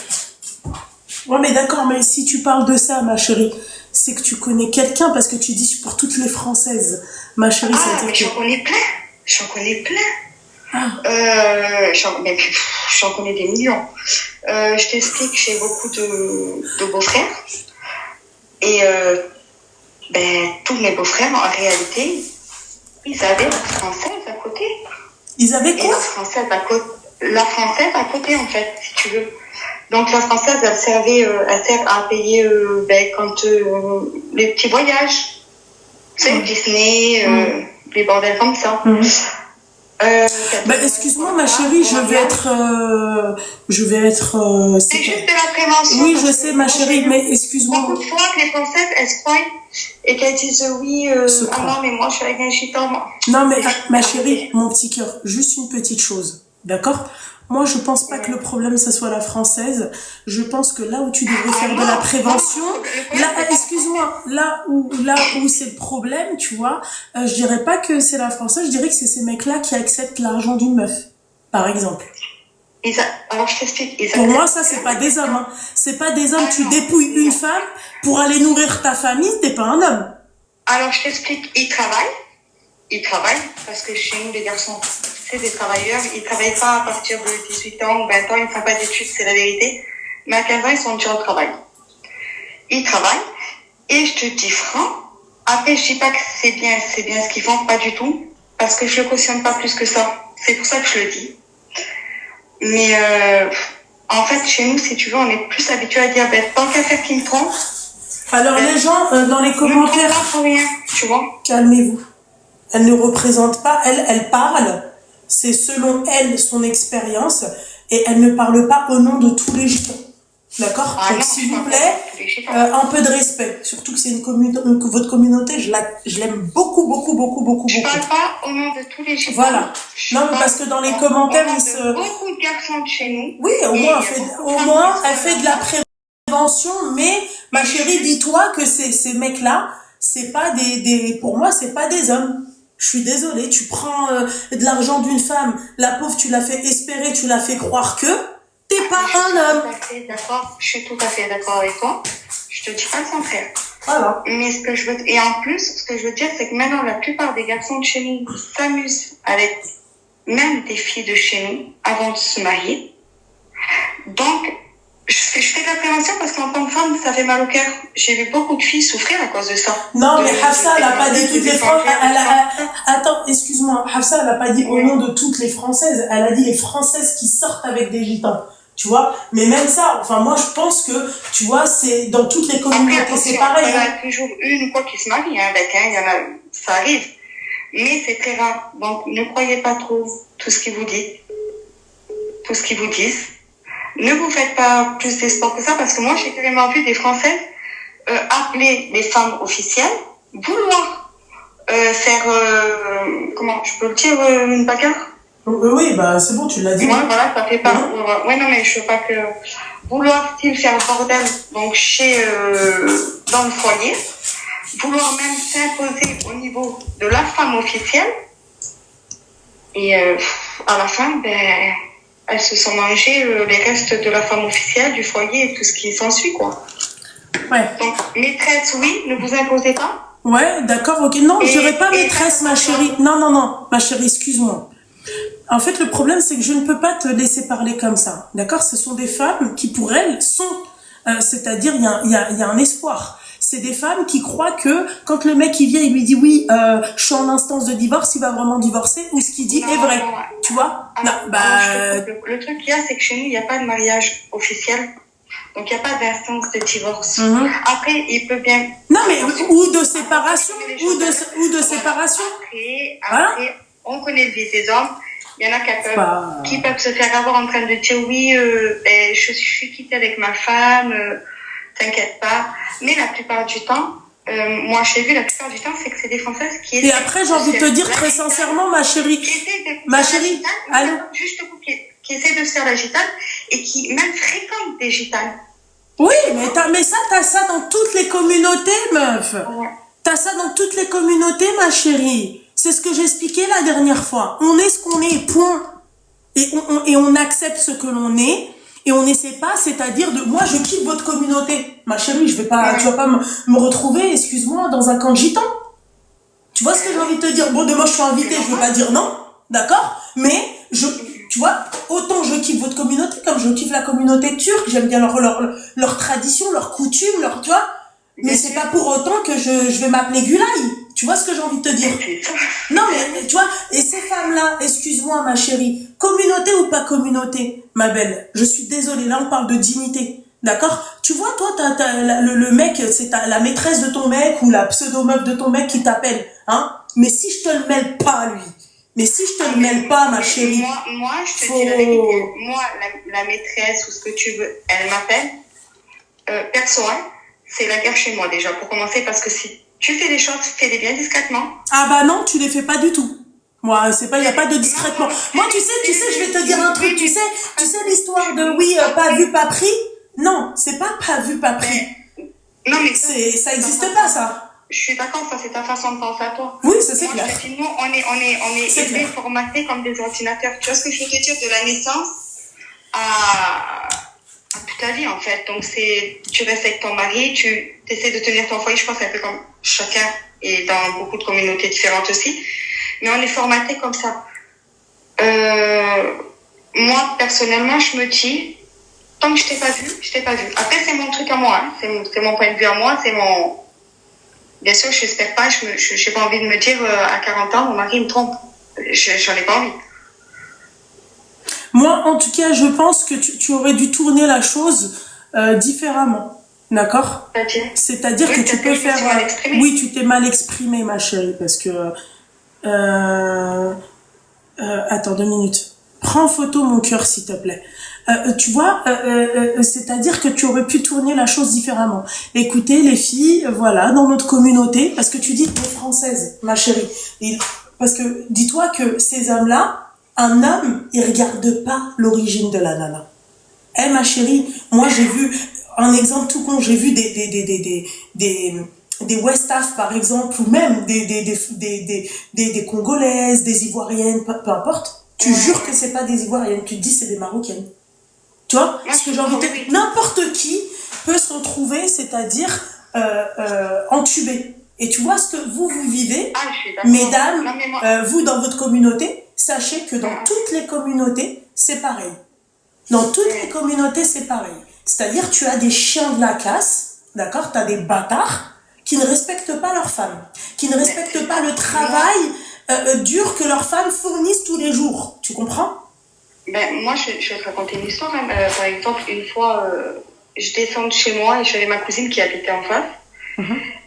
Ouais, mais d'accord, mais si tu parles de ça, ma chérie, c'est que tu connais quelqu'un, parce que tu dis pour toutes les Françaises. Ma chérie, ça veut dire mais que... J'en connais plein. J'en connais des millions. Je t'explique, j'ai beaucoup de beaux-frères. Et tous mes beaux-frères, en réalité, ils avaient la française à côté. Ils avaient quoi? La française à côté, en fait, si tu veux. Donc la française, elle sert à payer quand les petits voyages. Tu sais, Disney, les bordels comme ça. Excuse-moi, ma chérie, je vais être. C'est juste de la prévention. Oui, je sais, ma chérie, mais excuse-moi. Beaucoup de fois que les Françaises, elles se croient et qu'elles disent oui, non, mais moi, je suis avec un gitan. Non, mais ma chérie, mon petit cœur, juste une petite chose, d'accord? Moi, je pense pas que le problème, ça soit la française. Je pense que là où tu devrais faire de la prévention, excuse-moi, là où c'est le problème, tu vois, je dirais pas que c'est la française, je dirais que c'est ces mecs-là qui acceptent l'argent d'une meuf, par exemple. Alors, je t'explique. Pour moi, ça, c'est pas des hommes, hein. C'est pas des hommes, tu dépouilles une femme pour aller nourrir ta famille, t'es pas un homme. Alors, je t'explique, ils travaillent, parce que chez nous, les garçons, c'est des travailleurs, ils travaillent pas à partir de 18 ans ou 20 ans, ils font pas d'études, c'est la vérité. Mais à 15 ans, ils sont déjà au travail. Ils travaillent, et je te dis franc, après, je dis pas que c'est bien ce qu'ils font, pas du tout, parce que je le cautionne pas plus que ça. C'est pour ça que je le dis. Mais, en fait, chez nous, si tu veux, on est plus habitué à dire, tant qu'à faire qui me trompe. Alors, les gens, dans les commentaires. Ne pour rien, tu vois. Calmez-vous. Elle ne représente pas, elle parle, c'est selon elle son expérience, et elle ne parle pas au nom de tous les gitans. D'accord? Donc, s'il vous plaît, un peu de respect. Surtout que c'est votre communauté, je l'aime beaucoup. Je parle pas au nom de tous les gitans. Voilà. Non, mais parce que dans les commentaires, beaucoup de garçons de chez nous. Oui, au moins, elle fait de la prévention, mais, ma chérie, dis-toi que ces mecs-là, c'est pas pour moi, c'est pas des hommes. Je suis désolée, tu prends de l'argent d'une femme, la pauvre, tu l'as fait espérer, tu l'as fait croire que t'es pas un homme. Je suis tout à fait d'accord avec toi. Je te dis pas le contraire. Voilà. Mais et en plus, ce que je veux dire, c'est que maintenant, la plupart des garçons de chez nous s'amusent avec même des filles de chez nous avant de se marier. Donc, je fais de la prévention parce qu'en tant que femme, ça fait mal au cœur. J'ai vu beaucoup de filles souffrir à cause de ça. Non, mais Hafsa, elle n'a pas dit toutes les Françaises. Attends, excuse-moi. Hafsa, elle n'a pas dit au nom de toutes les Françaises. Elle a dit les Françaises qui sortent avec des gitans. Tu vois? Mais même ça, enfin, moi, je pense que, tu vois, c'est dans toutes les communautés, c'est pareil. Il y en a toujours une ou quoi qui se marie, avec il y en a, ça arrive. Mais c'est très rare. Donc, ne croyez pas trop tout ce qu'ils vous disent. Ne vous faites pas plus d'espoir que ça, parce que moi, j'ai carrément vu des Françaises appeler les femmes officielles, vouloir faire, comment je peux le dire, une bagarre. Oui, c'est bon, tu l'as dit. Moi, voilà, ça fait pas. Ouais, non, mais je veux pas que vouloir faire le bordel, donc dans le foyer, vouloir même s'imposer au niveau de la femme officielle, et à la fin, elles se sont mangées les restes de la femme officielle, du foyer et tout ce qui s'ensuit, quoi. Ouais. Donc, maîtresse, oui, ne vous imposez pas. Ouais, d'accord, ok. Non, je dirais pas et maîtresse, ma chérie. Non, ma chérie, excuse-moi. En fait, le problème, c'est que je ne peux pas te laisser parler comme ça. D'accord? Ce sont des femmes qui, pour elles, sont... c'est-à-dire, il y a un espoir. C'est des femmes qui croient que quand le mec il vient, il lui dit oui, je suis en instance de divorce, il va vraiment divorcer, ou ce qu'il dit est vrai. Non. Tu vois? Le truc qu'il y a, c'est que chez nous, il n'y a pas de mariage officiel. Donc, il n'y a pas d'instance de divorce. Après, il peut bien... Non, mais ou de séparation, ou de séparation. Après, on connaît le vie des hommes. Il y en a qui peuvent se faire avoir en train de dire oui, je suis quittée avec ma femme, t'inquiète pas. Mais la plupart du temps, moi j'ai vu la plupart du temps, c'est que c'est des Françaises qui essaient. Et après, j'ai envie de te dire très sincèrement, ma chérie, allô, juste qui essaient de se faire la gitane et qui même fréquentent des gitanes. Oui, mais t'as ça dans toutes les communautés, meuf. Ouais. T'as ça dans toutes les communautés, ma chérie. C'est ce que j'expliquais la dernière fois. On est ce qu'on est, point. Et on accepte ce que l'on est. Et on n'essaie pas, c'est-à-dire de... Moi, je quitte votre communauté. Ma chérie, tu vas pas me retrouver, excuse-moi, dans un camp de gitans. Tu vois ce que j'ai envie de te dire? Bon, demain, je suis invitée, je veux pas dire non. D'accord? Mais, tu vois, autant je kiffe votre communauté, comme je kiffe la communauté turque. J'aime bien leur tradition, leurs coutumes, tu vois. Mais c'est pas pour autant que je vais m'appeler Gulay. Tu vois ce que j'ai envie de te dire? Non, mais tu vois, et ces femmes-là, excuse-moi ma chérie, communauté ou pas communauté, ma belle, je suis désolée, là on parle de dignité, d'accord? Tu vois, toi, le mec, c'est la maîtresse de ton mec ou la pseudo-meuf de ton mec qui t'appelle, hein? Mais si je te le mêle pas, lui, mais si je te le mêle pas, ma chérie... Moi, je te dis la vérité, moi, la maîtresse ou ce que tu veux, elle m'appelle, perso, hein, c'est la guerre chez moi déjà, pour commencer, parce que si tu fais les choses, fais-les bien discrètement. Ah bah non, tu les fais pas du tout. Moi, il y a pas de discrètement. Moi, tu sais, je vais te dire un truc, tu sais l'histoire de oui, pas vu, pas pris. Non, c'est pas vu, pas pris. Non, mais ça existe pas, ça. Je suis d'accord, ça c'est ta façon de penser à toi. Oui, ça c'est clair. Nous, on est élevés, formatés comme des ordinateurs. Tu vois ce que je veux te dire, de la naissance à toute ta vie en fait. Donc tu respectes ton mari, tu essaies de tenir ton foyer. Je pense un peu comme chacun et dans beaucoup de communautés différentes aussi. Mais on est formaté comme ça. Moi personnellement, je me dis tant que je t'ai pas vu. Après c'est mon truc à moi, hein. C'est mon point de vue à moi, c'est mon. Bien sûr, je n'espère pas. Je n'ai pas envie de me dire à 40 ans, mon mari me trompe. J'en ai pas envie. Moi, en tout cas, je pense que tu aurais dû tourner la chose différemment. D'accord? C'est-à-dire que tu peux faire... Oui, tu t'es mal exprimée, ma chérie, parce que... attends 2 minutes. Prends en photo mon cœur, s'il te plaît. Tu vois, c'est-à-dire que tu aurais pu tourner la chose différemment. Écoutez, les filles, voilà, dans notre communauté, parce que tu dis que tu es française, ma chérie. Parce que dis-toi que ces hommes-là, un homme, il regarde pas l'origine de la nana. Ma chérie, moi j'ai vu un exemple tout con, j'ai vu des West Af par exemple, ou même des Congolaises, des Ivoiriennes, peu importe. Tu jures que c'est pas des Ivoiriennes, tu te dis c'est des Marocaines. Tu vois, ce que j'ai envie de dire, n'importe qui peut se retrouver, c'est-à-dire entubé. Et tu vois ce que vous vivez, mesdames, vous dans votre communauté, sachez que dans toutes les communautés, c'est pareil. Dans toutes les communautés, c'est pareil. C'est-à-dire, tu as des chiens de la casse, d'accord? Tu as des bâtards qui ne respectent pas leurs femmes, qui ne respectent pas le travail dur que leurs femmes fournissent tous les jours. Tu comprends? Moi, je vais te raconter une histoire. Hein. Par exemple, une fois, je descends de chez moi et j'avais ma cousine qui habitait en face.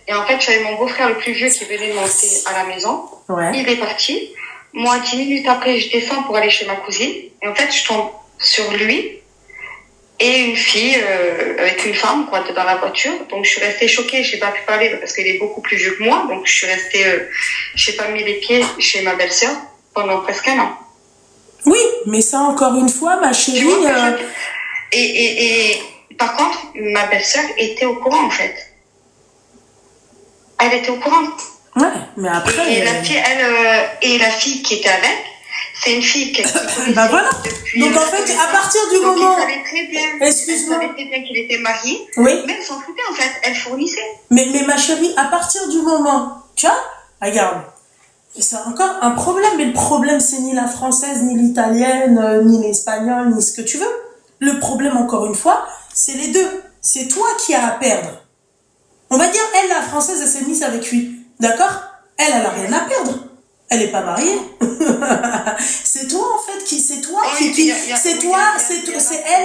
Et en fait, j'avais mon beau-frère le plus vieux qui venait de monter à la maison. Ouais. Il est parti. Moi, 10 minutes après, je descends pour aller chez ma cousine. Et en fait, je tombe sur lui et une fille avec une femme quoi, dans la voiture. Donc, je suis restée choquée. Je n'ai pas pu parler parce qu'il est beaucoup plus vieux que moi. Donc, je suis restée... je n'ai pas mis les pieds chez ma belle-sœur pendant presque 1 an. Oui, mais ça, encore une fois, ma chérie... Et par contre, ma belle-sœur était au courant, en fait. Elle était au courant. Ouais, mais après... Et la fille qui était avec, C'est une fille qui bah voilà. depuis... Donc en fait, à partir du moment... il savait très bien, Excuse-moi. elle savait très bien qu'il était marié. Oui. Mais elle s'en foutait, en fait. Elle fournissait. Mais ma chérie, à partir du moment... Tu vois, regarde. C'est encore un problème. Mais le problème, c'est ni la française, ni l'italienne, ni l'espagnole, ni ce que tu veux. Le problème, encore une fois, c'est les deux. C'est toi qui as à perdre. On va dire, elle, la française, elle s'est mise avec lui. D'accord? Elle a rien à perdre. Elle est pas mariée. C'est toi, en fait,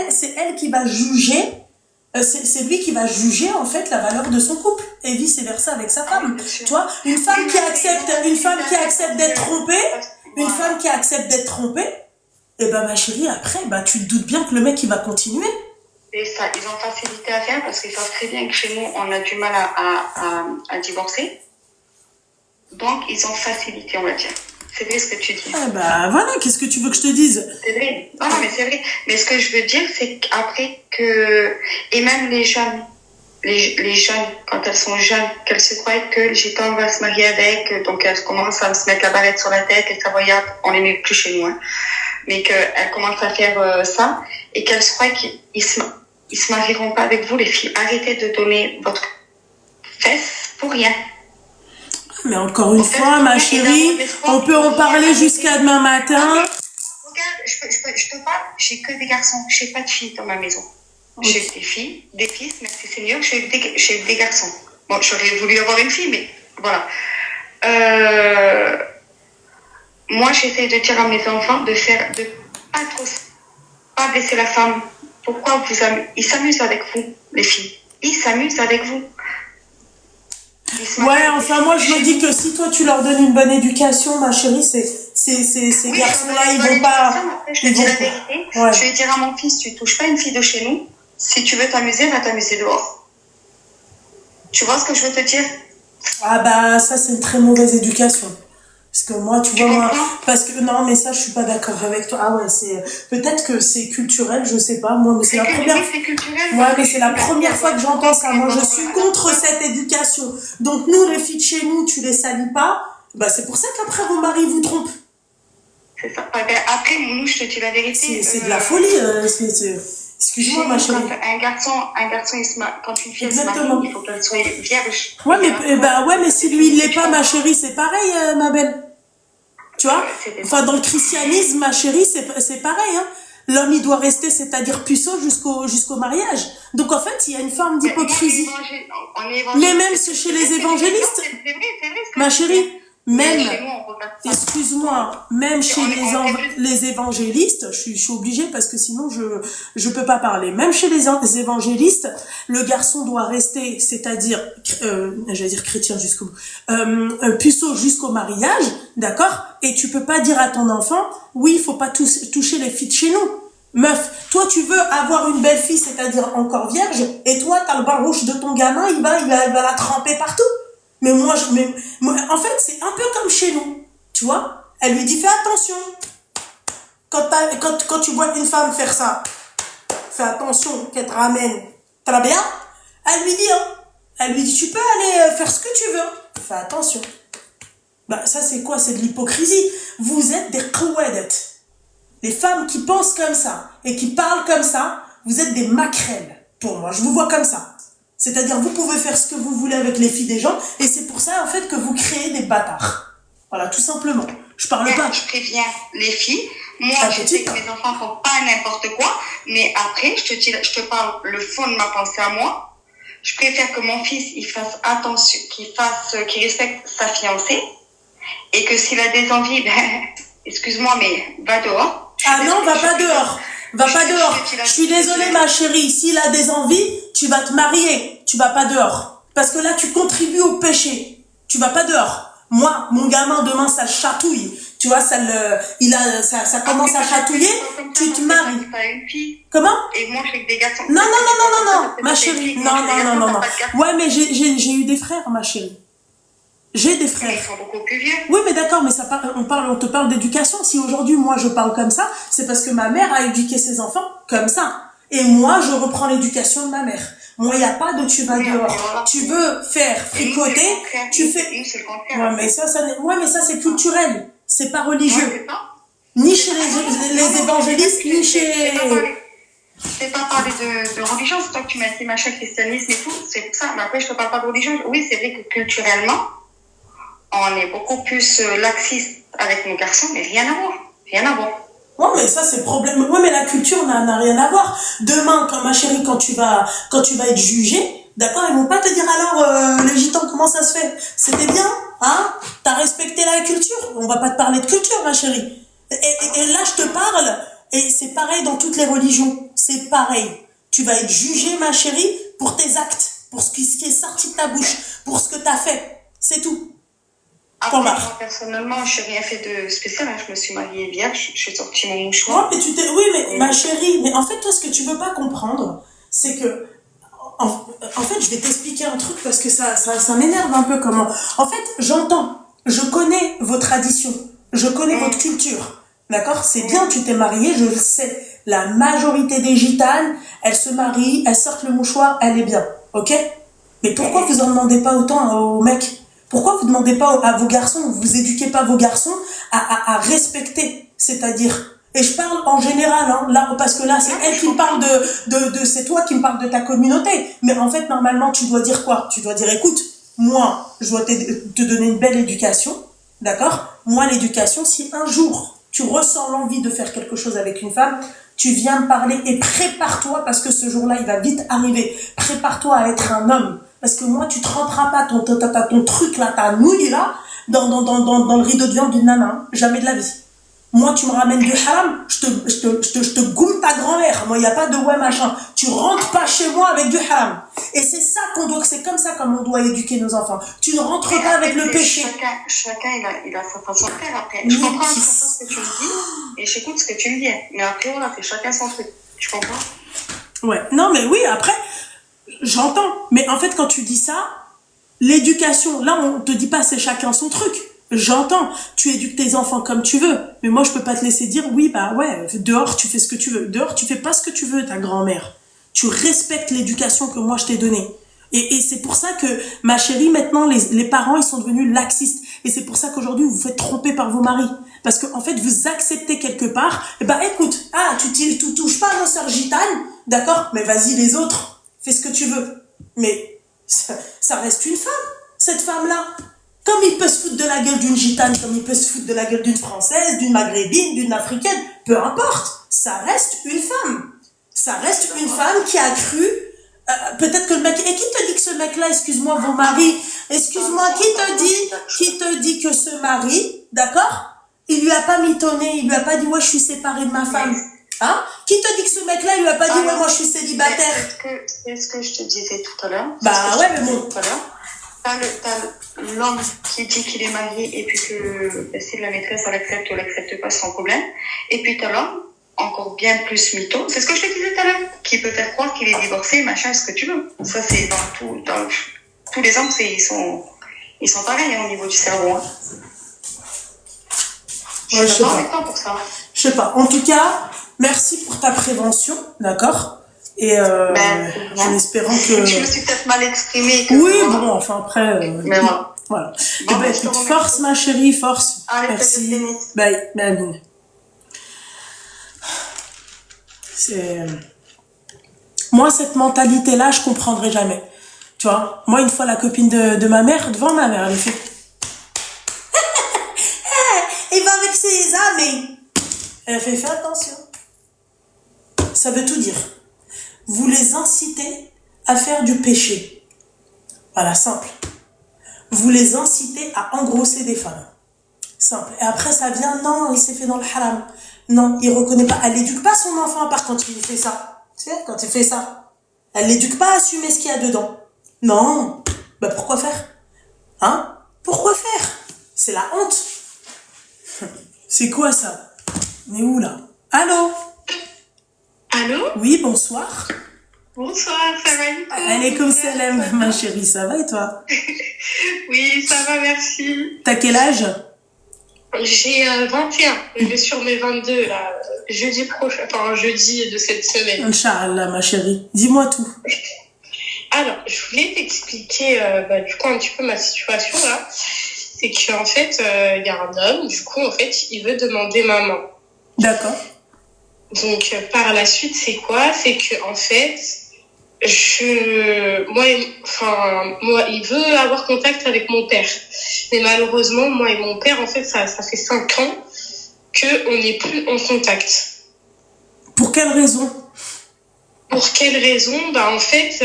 c'est elle qui va juger, c'est lui qui va juger, en fait, la valeur de son couple. Et vice versa avec sa femme. Tu vois, une femme qui accepte d'être trompée, et ben, ma chérie, après, bah, tu te doutes bien que le mec, il va continuer. Et ça, ils ont facilité à faire parce qu'ils savent très bien que chez nous, on a du mal à divorcer. Donc, ils ont facilité, on va dire. C'est vrai ce que tu dis. Ah bah voilà, qu'est-ce que tu veux que je te dise? C'est vrai. Non, mais c'est vrai. Mais ce que je veux dire, c'est qu'après que... Et même les jeunes, quand elles sont jeunes, qu'elles se croient que le gitan va se marier avec, donc elles commencent à se mettre la barrette sur la tête, et savoyardes, on les met plus chez nous, hein. Mais qu'elles commencent à faire ça, et qu'elles se croient qu'ils se marieront pas avec vous, les filles. Arrêtez de donner votre fesse pour rien. Mais encore une fois, ma chérie, on peut en parler jusqu'à demain matin. Regarde, je te parle, j'ai que des garçons, j'ai pas de filles dans ma maison. J'ai des filles, des fils, merci Seigneur, j'ai des garçons. Bon, j'aurais voulu avoir une fille, mais voilà. Moi, j'essaie de dire à mes enfants de pas blesser la femme. Pourquoi ils s'amusent avec vous, les filles. Ils s'amusent avec vous. Ouais, enfin, moi, je me dis que si toi, tu leur donnes une bonne éducation, ma chérie, ces garçons-là, ils vont pas... Je te dis la vérité. Ouais. Je vais dire à mon fils, tu touches pas une fille de chez nous. Si tu veux t'amuser, va t'amuser dehors. Tu vois ce que je veux te dire? Ah bah, ça, c'est une très mauvaise éducation. Parce que moi, tu vois, non, mais ça, je suis pas d'accord avec toi. Ah ouais, peut-être que c'est culturel, je sais pas. Moi, mais c'est la première. C'est culturel. Ouais, mais c'est la première fois que j'entends ça. Moi, je suis contre cette éducation. Donc, nous, les filles de chez nous, tu les salis pas. Bah, c'est pour ça qu'après, vos maris vous trompent. C'est ça. Après, nous, je te dis la vérité. C'est de la folie. Excuse-moi, ma chérie. Un garçon, quand une fille se marie, il faut qu'elle soit vierge. Ouais, mais si lui, il l'est pas, ma chérie, c'est pareil, ma belle. Tu vois? Enfin, dans le christianisme, ma chérie, c'est pareil, hein. L'homme, il doit rester, c'est-à-dire puceau jusqu'au mariage. Donc, en fait, il y a une forme d'hypocrisie. Mais même chez les évangélistes. C'est vrai. Ma chérie. Même, excuse-moi, même chez les évangélistes, je suis obligée parce que sinon je peux pas parler. Même chez les évangélistes, le garçon doit rester, c'est-à-dire, j'allais dire chrétien jusqu'au puceau jusqu'au mariage, d'accord? Et tu peux pas dire à ton enfant, oui, il faut pas toucher les filles de chez nous. Meuf, toi tu veux avoir une belle fille, c'est-à-dire encore vierge, et toi t'as le barouche de ton gamin, il va la tremper partout. Mais moi, en fait, c'est un peu comme chez nous, tu vois. Elle lui dit, fais attention. Quand tu vois une femme faire ça, fais attention qu'elle te ramène. Très bien. Elle lui dit, tu peux aller faire ce que tu veux. Fais attention. Bah, ça, c'est quoi? C'est de l'hypocrisie. Vous êtes des kouedettes. Les femmes qui pensent comme ça et qui parlent comme ça, vous êtes des maquerelles. Pour moi, je vous vois comme ça. C'est-à-dire, vous pouvez faire ce que vous voulez avec les filles des gens, et c'est pour ça, en fait, que vous créez des bâtards. Voilà, tout simplement. Je parle pas. Je préviens les filles. Moi, je sais que mes enfants font pas n'importe quoi, mais après, je te parle le fond de ma pensée à moi. Je préfère que mon fils, il fasse attention, qu'il respecte sa fiancée, et que s'il a des envies, excuse-moi, mais va dehors. Ah non, va pas dehors. Va pas dehors. Je suis désolée, ma chérie. S'il a des envies, tu vas te marier. Tu vas pas dehors. Parce que là, tu contribues au péché. Tu vas pas dehors. Moi, mon gamin, demain, ça le chatouille. Tu vois, ça commence à chatouiller. Tu te maries. Comment? Et moi, je suis avec des garçons. Non, ma chérie. Non. Ouais, mais j'ai eu des frères, ma chérie. J'ai des frères. Ils sont beaucoup plus vieux. Oui, mais d'accord, mais on te parle d'éducation. Si aujourd'hui, moi, je parle comme ça, c'est parce que ma mère a éduqué ses enfants comme ça. Et moi, je reprends l'éducation de ma mère. Moi, il n'y a pas de tu vas dehors. Tu veux faire fricoter, tu fais... Nous, c'est le contraire. Ouais, mais ça, c'est culturel. C'est pas religieux. Ni chez les évangélistes, ni chez... Je t'ai pas parlé de religion, c'est toi que tu m'as dit machin, christianisme et tout, c'est ça. Mais après, je te parle pas de religion. Oui, c'est vrai que culturellement, on est beaucoup plus laxiste avec nos garçons, mais rien à voir. Rien à voir. Ouais, mais ça, c'est le problème. Ouais, mais la culture n'a rien à voir. Demain, ma chérie, quand tu vas être jugée, d'accord, ils vont pas te dire alors, les gitans, comment ça se fait? C'était bien, hein? T'as respecté la culture. On va pas te parler de culture, ma chérie. Et là, je te parle, et c'est pareil dans toutes les religions. C'est pareil. Tu vas être jugée, ma chérie, pour tes actes, pour ce qui est sorti de ta bouche, pour ce que t'as fait. C'est tout. Après, moi, personnellement, je n'ai rien fait de spécial. Hein. Je me suis mariée vierge, je suis sortie mon mouchoir. Ouais, mais oui, mais ma chérie, mais en fait, toi, ce que tu veux pas comprendre, c'est que, en fait, je vais t'expliquer un truc parce que ça m'énerve un peu comment. En fait, j'entends, je connais vos traditions, je connais votre culture. D'accord? C'est bien, tu t'es mariée, je le sais. La majorité des gitanes, elles se marient, elles sortent le mouchoir, elle est bien. Ok? Mais pourquoi vous en demandez pas autant aux mecs? Pourquoi vous demandez pas à vos garçons, vous éduquez pas vos garçons à respecter? C'est-à-dire, et je parle en général, hein, là, parce que là, c'est elle qui me parle c'est toi qui me parle de ta communauté. Mais en fait, normalement, tu dois dire quoi? Tu dois dire, écoute, moi, je dois te donner une belle éducation. D'accord? Moi, l'éducation, si un jour, tu ressens l'envie de faire quelque chose avec une femme, tu viens me parler et prépare-toi parce que ce jour-là, il va vite arriver. Prépare-toi à être un homme. Parce que moi, tu te rentreras pas ton truc là, ta nouille là, dans le rideau de viande d'une nana. Jamais de la vie. Moi, tu me ramènes du haram, je te goume ta grand-mère. Moi, il n'y a pas de ouais machin. Tu rentres pas chez moi avec du haram. Et c'est ça c'est comme ça comme on doit éduquer nos enfants. Tu ne rentres pas avec le péché. Chacun, il a sa façon de faire après. Je comprends ce que tu me dis et j'écoute ce que tu me dis. Mais après, voilà, c'est chacun son truc. Tu comprends? Ouais. Non, mais oui, après, j'entends. Mais en fait, quand tu dis ça, l'éducation, là, on te dit pas c'est chacun son truc. J'entends, tu éduques tes enfants comme tu veux, mais moi je peux pas te laisser dire oui bah ouais, dehors tu fais ce que tu veux, dehors tu fais pas ce que tu veux ta grand-mère. Tu respectes l'éducation que moi je t'ai donnée. Et c'est pour ça que ma chérie maintenant les parents ils sont devenus laxistes et c'est pour ça qu'aujourd'hui vous vous faites tromper par vos maris parce que en fait vous acceptez quelque part et bah écoute, tu touches pas à nos sœurs gitanes, d'accord, mais vas-y les autres, fais ce que tu veux. Mais ça reste une femme, cette femme-là. Comme il peut se foutre de la gueule d'une gitane, comme il peut se foutre de la gueule d'une française, d'une maghrébine, d'une africaine, peu importe, ça reste une femme. Ça reste une femme qui a cru, peut-être que le mec, et qui te dit que ce mec-là, excuse-moi, vos maris, excuse-moi, qui te dit que ce mari, d'accord, il lui a pas mitonné, il lui a pas dit, ouais, je suis séparée de ma femme. Hein? Qui te dit que ce mec-là, il lui a pas dit, ouais, moi, je suis célibataire? C'est ce que je te disais tout à l'heure. Bah ouais, mais bon. T'as l'homme qui dit qu'il est marié et puis que si la maîtresse elle accepte ou elle accepte pas, sans problème. Et puis t'as l'homme, encore bien plus mytho, c'est ce que je te disais tout à l'heure, qui peut faire croire qu'il est divorcé, machin, ce que tu veux. Ça c'est dans tous les hommes, ils sont pareils au niveau du cerveau. Hein. Ouais, je sais pas. Avec toi pour ça. Je sais pas. En tout cas, merci pour ta prévention, d'accord? Et en espérant que... Je me suis peut-être mal exprimée. Oui, voilà. Bon, enfin après... Mais voilà. Voilà. Bon, écoute, force ma chérie, force. Allez, merci. Bye. Bye. Moi, cette mentalité-là, je comprendrai jamais. Tu vois, moi, une fois, la copine de ma mère, devant ma mère, elle fait... il va avec ses amis. Elle fait, fais attention. Ça veut tout dire. Vous les incitez à faire du péché. Voilà, simple. Vous les incitez à engrosser des femmes. Simple. Et après, ça vient, non, il s'est fait dans le haram. Non, il reconnaît pas. Elle n'éduque pas son enfant à part quand il fait ça. Tu sais, quand il fait ça. Elle l'éduque pas à assumer ce qu'il y a dedans. Non. Bah, pourquoi faire? Hein? Pourquoi faire? C'est la honte. C'est quoi ça? On est où là? Allô? Allô? Oui, bonsoir. Bonsoir, ça va Nico? Alaikum salam, ma chérie, ça va et toi? Oui, ça va, merci. T'as quel âge? J'ai 21, je vais sur mes 22 là, jeudi prochain, enfin jeudi de cette semaine. Inch'Allah, ma chérie, dis-moi tout. Alors, je voulais t'expliquer du coup un petit peu ma situation là. C'est qu'en fait, il y a un homme, du coup, en fait, il veut demander maman. D'accord. Donc, par la suite, c'est quoi? C'est que en fait, moi, il veut avoir contact avec mon père. Mais malheureusement, moi et mon père, en fait, ça fait 5 ans qu'on n'est plus en contact. Pour quelle raison? Pour quelle raison? En fait,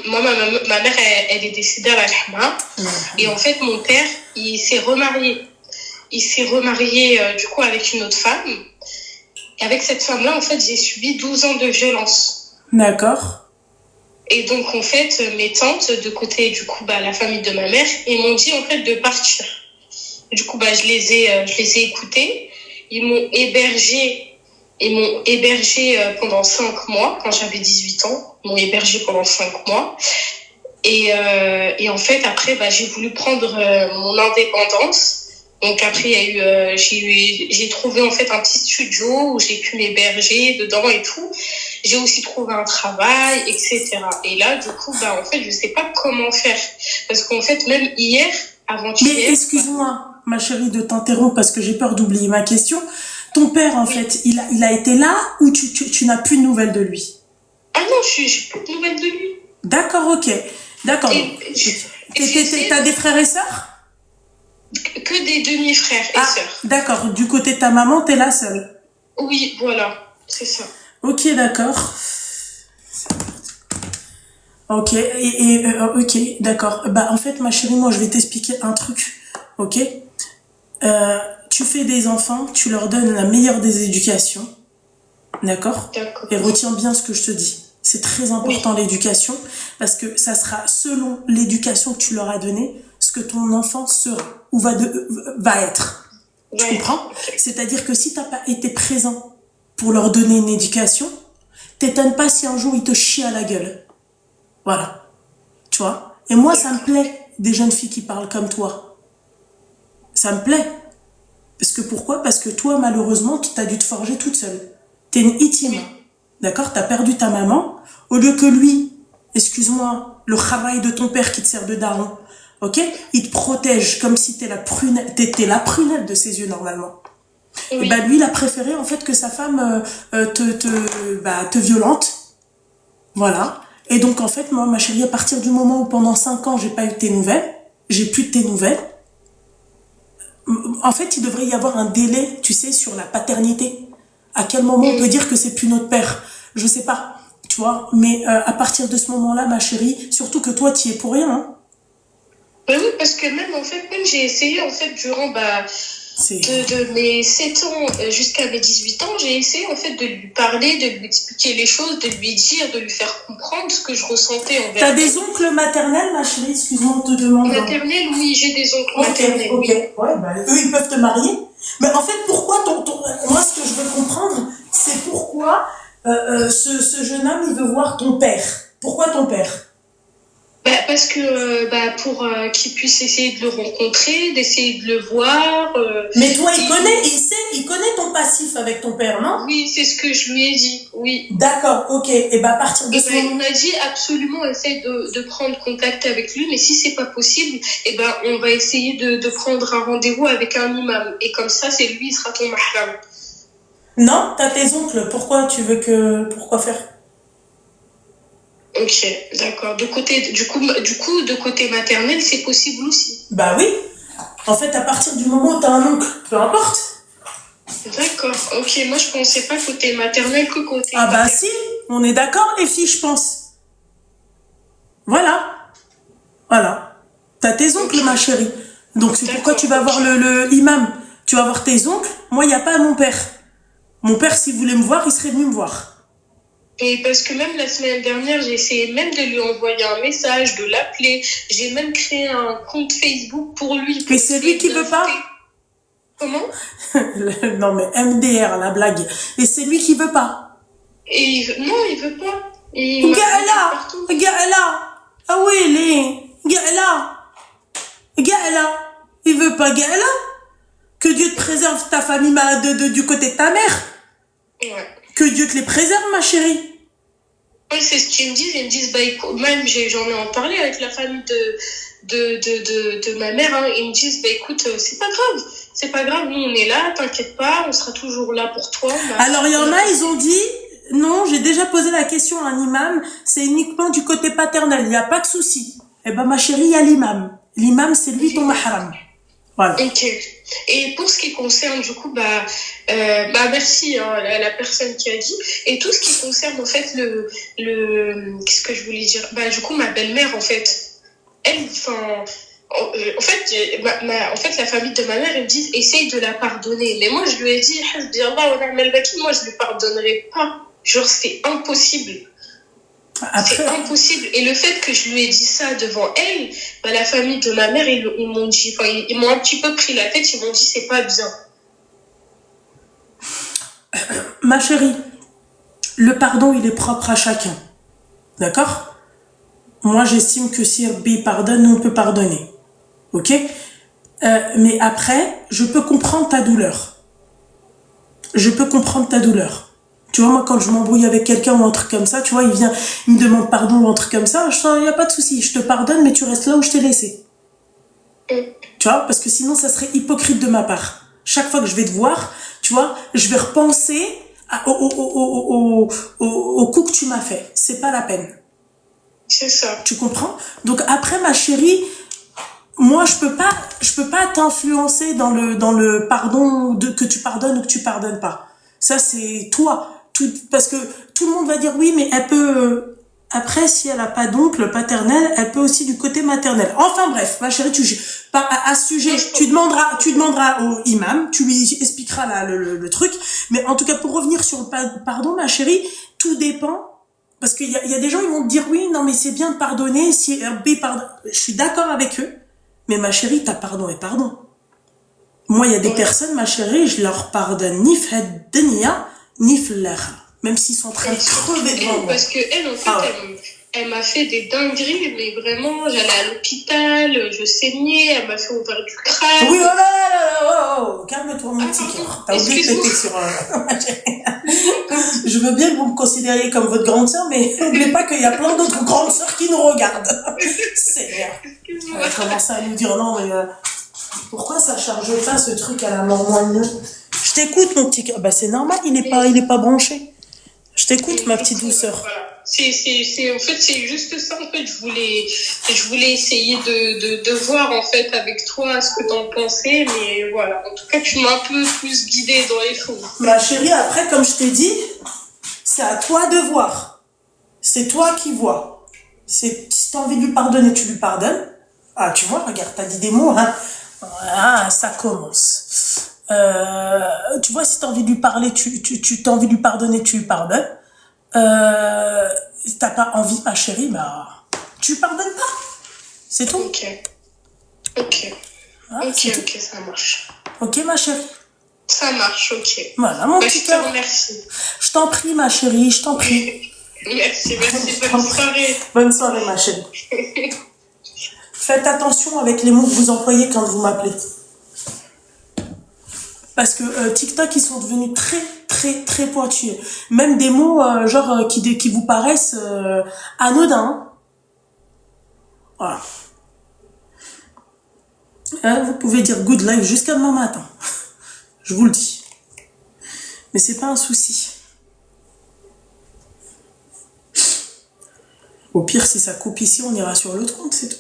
moi, ma mère, elle est décédée à la Rahma. Et en fait, mon père, il s'est remarié. Il s'est remarié, du coup, avec une autre femme. Et avec cette femme-là, en fait, j'ai subi 12 ans de violence. D'accord. Et donc, en fait, mes tantes, de côté, du coup, la famille de ma mère, ils m'ont dit, en fait, de partir. Du coup, je les ai écoutés. Ils m'ont hébergé pendant 5 mois, quand j'avais 18 ans. Ils m'ont hébergé pendant 5 mois. Et en fait, après, j'ai voulu prendre mon indépendance. Donc après, j'ai trouvé en fait un petit studio où j'ai pu m'héberger dedans et tout. J'ai aussi trouvé un travail, etc. Et là, du coup, en fait, je sais pas comment faire. Parce qu'en fait, même hier, avant-hier... Mais excuse-moi, ma chérie, de t'interrompre parce que j'ai peur d'oublier ma question. Ton père, en fait, il a été là ou tu n'as plus de nouvelles de lui? Ah non, j'ai plus de nouvelles de lui. D'accord, ok. D'accord. T'as des frères et sœurs? Que des demi-frères et sœurs. D'accord. Du côté de ta maman, t'es la seule? Oui, voilà. C'est ça. Ok, d'accord. Ok, ok, d'accord. En fait, ma chérie, moi, je vais t'expliquer un truc. Ok? Tu fais des enfants, tu leur donnes la meilleure des éducations. D'accord? D'accord. Et retiens bien ce que je te dis. C'est très important, l'éducation, parce que ça sera selon l'éducation que tu leur as donnée, ce que ton enfant sera ou va être. Tu comprends? C'est-à-dire que si t'as pas été présent pour leur donner une éducation, t'étonnes pas si un jour ils te chient à la gueule. Voilà. Tu vois? Et moi, ça me plaît, des jeunes filles qui parlent comme toi. Ça me plaît. Parce que pourquoi? Parce que toi, malheureusement, t'as dû te forger toute seule. T'es une itima. D'accord? T'as perdu ta maman. Au lieu que lui, excuse-moi, le travail de ton père qui te sert de daron, ok? Il te protège comme si t'étais la prunelle de ses yeux, normalement. Oui. Et lui, il a préféré, en fait, que sa femme te violente. Voilà. Et donc, en fait, moi, ma chérie, à partir du moment où pendant 5 ans, j'ai pas eu tes nouvelles, j'ai plus de tes nouvelles, en fait, il devrait y avoir un délai, tu sais, sur la paternité. À quel moment on peut dire que c'est plus notre père? Je sais pas, tu vois. Mais à partir de ce moment-là, ma chérie, surtout que toi, t'y es pour rien. Hein. Oui, parce que même, en fait, j'ai essayé, en fait, durant de mes 7 ans jusqu'à mes 18 ans, j'ai essayé, en fait, de lui parler, de lui expliquer les choses, de lui dire, de lui faire comprendre ce que je ressentais envers. T'as des oncles maternels, ma chérie? Excuse-moi, on te demande. Maternels, oui, j'ai des oncles maternels. Ok. Ouais, eux, ils peuvent te marier. Mais en fait, pourquoi moi, ce que je veux comprendre, c'est pourquoi ce jeune homme, il veut voir ton père. Pourquoi ton père? Parce que pour qu'il puisse essayer de le rencontrer, d'essayer de le voir. Mais toi, il connaît ton passif avec ton père, non? Oui, c'est ce que je lui ai dit, oui. D'accord, ok. Et à partir de ce moment... Il m'a dit absolument essaye de prendre contact avec lui, mais si c'est pas possible, on va essayer de prendre un rendez-vous avec un imam. Et comme ça, c'est lui, il sera ton mahram. Non, t'as tes oncles. Pourquoi faire? Ok, d'accord. Du coup, de côté maternel, c'est possible aussi. Bah oui. En fait, à partir du moment où t'as un oncle, peu importe. D'accord. Ok, moi je pensais pas côté maternel que côté. Ah bah si, on est d'accord les filles, je pense. Voilà. T'as tes oncles, ma chérie. Donc c'est pourquoi tu vas voir le imam. Tu vas voir tes oncles. Moi, il n'y a pas mon père. Mon père, s'il voulait me voir, il serait venu me voir. Et parce que même la semaine dernière, j'ai essayé même de lui envoyer un message, de l'appeler. J'ai même créé un compte Facebook pour lui. Mais c'est lui qui veut pas. Comment? Non mais MDR, la blague. Et c'est lui qui veut pas. Non, il veut pas. Gala. Ah oui, Gala. Il veut pas, Gala. Que Dieu te préserve ta famille du côté de ta mère. Ouais. Que Dieu te les préserve, ma chérie. Oui, c'est ce qu'ils me disent. Ils me disent, bah, même j'en ai en parlé avec la famille de ma mère. Hein, ils me disent, bah, écoute, c'est pas grave, nous on est là, t'inquiète pas, on sera toujours là pour toi. Alors il y en a, ils ont dit, non, j'ai déjà posé la question à un imam, c'est uniquement du côté paternel, il n'y a pas de souci. Eh ben ma chérie, il y a l'imam. L'imam, c'est lui ton mahram. Voilà. Ok. Et pour ce qui concerne, du coup, merci hein, la personne qui a dit. Et tout ce qui concerne, en fait, qu'est-ce que je voulais dire? Du coup, ma belle-mère, en fait, elle, enfin, en fait, la famille de ma mère, ils me disent, essaye de la pardonner. Mais moi, je lui ai dit, moi, je lui pardonnerai pas. Genre, c'est impossible. Après... C'est impossible. Et le fait que je lui ai dit ça devant elle, la famille de ma mère, ils m'ont dit, ils m'ont un petit peu pris la tête, ils m'ont dit, c'est pas bien. Ma chérie, le pardon, il est propre à chacun. D'accord? Moi, j'estime que si Rabbi pardonne, nous, on peut pardonner. Ok? Mais après, je peux comprendre ta douleur. Tu vois, moi, quand je m'embrouille avec quelqu'un ou un truc comme ça, tu vois, il me demande pardon ou un truc comme ça, il n'y a pas de souci, je te pardonne, mais tu restes là où je t'ai laissé. Tu vois, parce que sinon, ça serait hypocrite de ma part. Chaque fois que je vais te voir, tu vois, je vais repenser au coup que tu m'as fait. C'est pas la peine. C'est ça. Tu comprends? Donc après, ma chérie, moi, je peux pas t'influencer dans le pardon que tu pardonnes ou que tu pardonnes pas. Ça, c'est toi. Parce que tout le monde va dire oui, mais elle peut... Après, si elle a pas d'oncle paternel, elle peut aussi du côté maternel. Enfin bref, ma chérie, à ce sujet, tu demanderas au imam, tu lui expliqueras là, le truc. Mais en tout cas, pour revenir sur le pardon, ma chérie, tout dépend. Parce qu'il y a des gens, ils vont te dire oui, non mais c'est bien de pardonner. Si RB pardonne, je suis d'accord avec eux. Mais ma chérie, t'as pardon et pardon. Moi, il y a des personnes, ma chérie, je leur pardonne ni fait dunya, ni flair. Même s'ils sont en train de crever devant moi. Parce que elle, en fait, elle m'a fait des dingueries, mais vraiment, j'allais à l'hôpital, je saignais, elle m'a fait ouvrir du crâne. Oui, calme-toi, mon petit cœur. T'as oublié de péter sur Je veux bien que vous me considériez comme votre grande sœur, mais n'oubliez pas qu'il y a plein d'autres grandes sœurs qui nous regardent. Seigneur. Elle commence à nous dire non, mais pourquoi ça charge pas ce truc à la mormoine? Je t'écoute, mon petit cœur. C'est normal, il est pas branché. Je t'écoute, ma petite douceur. Voilà. En fait, c'est juste ça. En fait, je voulais essayer de voir en fait avec toi ce que t'en pensais, mais voilà. En tout cas, tu m'as un peu plus guidée dans les choses. Ma chérie, après, comme je t'ai dit, c'est à toi de voir. C'est toi qui vois. Si t'as envie de lui pardonner, tu lui pardonnes. Ah, tu vois, regarde, t'as dit des mots, hein. Ah, ça commence. Tu vois, si t'as envie de lui parler, t'as envie de lui pardonner, tu lui pardonnes. Si t'as pas envie, ma chérie, tu lui pardonnes pas. C'est tout. Ok, ça marche. Ok, ma chérie. Ça marche, ok. Voilà, mon petit cœur. Je te remercie. Je t'en prie, ma chérie, je t'en prie. Merci. Bonne soirée. Bonne soirée, ma chérie. Faites attention avec les mots que vous employez quand vous m'appelez. Parce que TikTok, ils sont devenus très, très, très pointus. Même des mots, qui vous paraissent anodins. Voilà. Vous pouvez dire good life jusqu'à demain matin. Je vous le dis. Mais c'est pas un souci. Au pire, si ça coupe ici, on ira sur l'autre compte, c'est tout.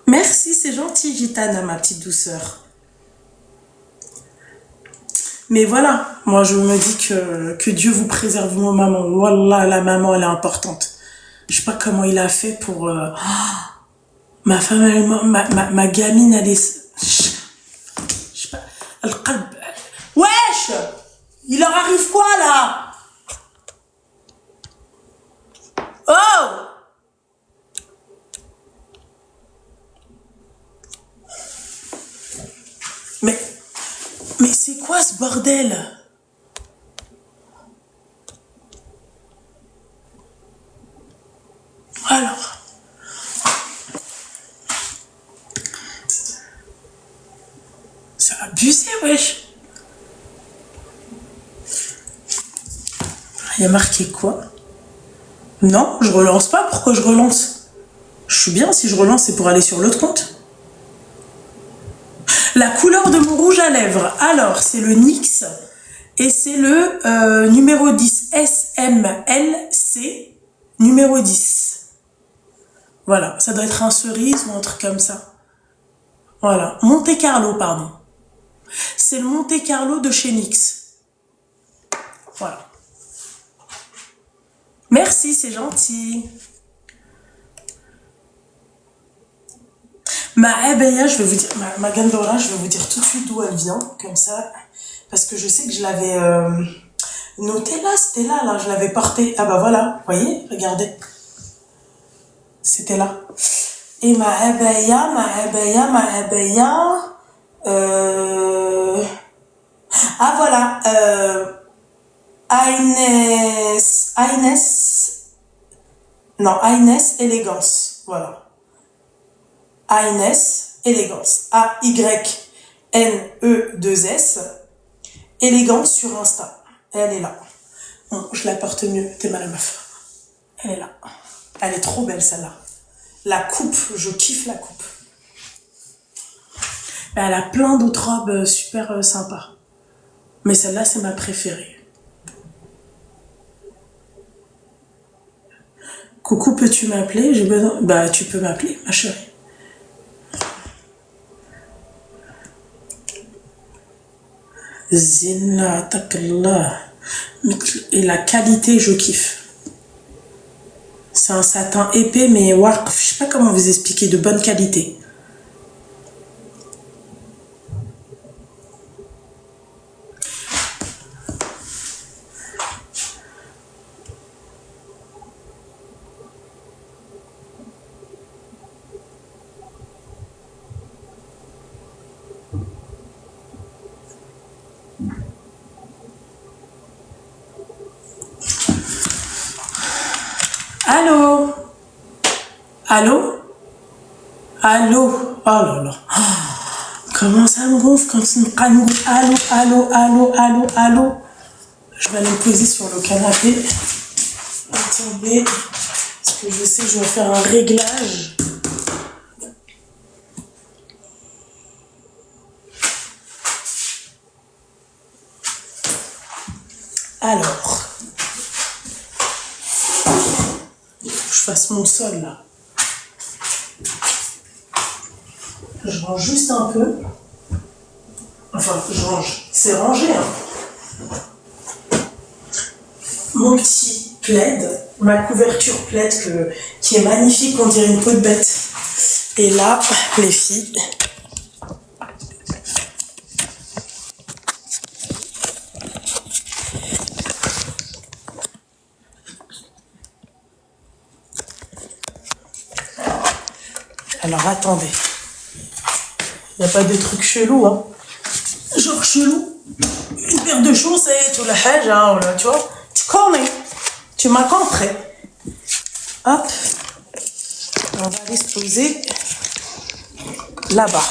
Merci, c'est gentil, Gitana, ma petite douceur. Mais voilà, moi je me dis que Dieu vous préserve vos mamans. Wallah, la maman, elle est importante. Je sais pas comment il a fait pour... ma femme, ma gamine, elle est... Je sais pas... Wesh! Il leur arrive quoi, là? Oh! Mais c'est quoi ce bordel? Alors. C'est abusé, wesh. Il y a marqué quoi? Non, je relance pas. Pourquoi je relance? Je suis bien, si je relance, c'est pour aller sur l'autre compte. La couleur de mon rouge à lèvres. Alors, c'est le NYX et c'est le numéro 10. SMLC numéro 10. Voilà, ça doit être un cerise ou un truc comme ça. Voilà, Monte Carlo, pardon. C'est le Monte Carlo de chez NYX. Voilà. Merci, c'est gentil. Ma abaya, je vais vous dire, ma Gandora, je vais vous dire tout de suite d'où elle vient, comme ça, parce que je sais que je l'avais notée là, c'était là, je l'avais portée. Ah bah voilà, vous voyez, regardez. C'était là. Et ma abaya, ah voilà, Aines Élégance, voilà. Aines Élégance, A-Y-N-E-2-S, Élégance sur Insta. Et elle est là. Bon, je la porte mieux, t'es mal meuf. Elle est là. Elle est trop belle celle-là. La coupe, je kiffe la coupe. Elle a plein d'autres robes super sympas. Mais celle-là, c'est ma préférée. Coucou, peux-tu m'appeler? J'ai besoin... Bah, tu peux m'appeler, ma chérie. Zina, takallah. Et la qualité, je kiffe. C'est un satin épais, mais warq, je sais pas comment vous expliquer, de bonne qualité. Allô? Allô? Allô? Oh là là. Comment ça me gonfle quand tu me calmes? Allô, allô, allô, allô, allô. Je vais aller me poser sur le canapé. Attendez. Parce que je sais que je vais faire un réglage. Alors. Je fasse mon sol là. Je range juste un peu. Enfin, je range. C'est rangé, hein. Mon petit plaid, ma couverture plaid qui est magnifique, on dirait une peau de bête. Et là, les filles. Alors attendez, il n'y a pas de trucs chelous, hein. Genre chelou, une paire de chaussettes ou la hajj, hein, tu vois, tu connais, tu m'as compris. Hop, on va aller se poser là-bas.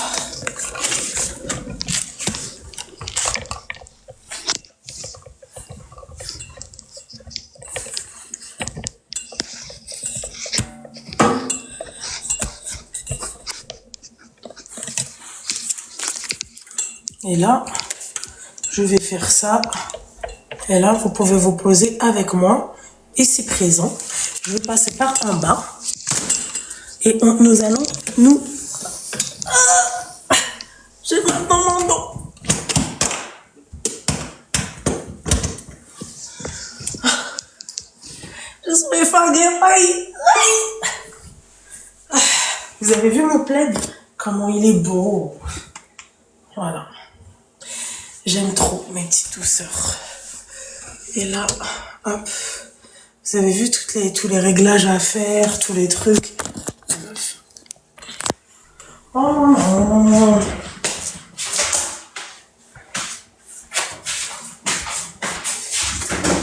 Et là, je vais faire ça. Et là, vous pouvez vous poser avec moi. Et c'est présent. Je vais passer par en bas. Et nous allons nous... Ah, j'ai mal dans mon dos. Je suis fatiguée. Vous avez vu mon plaid? Comment il est beau. Voilà. J'aime trop mes petites douceurs. Et là, hop. Vous avez vu tous les réglages à faire, tous les trucs. Oh non.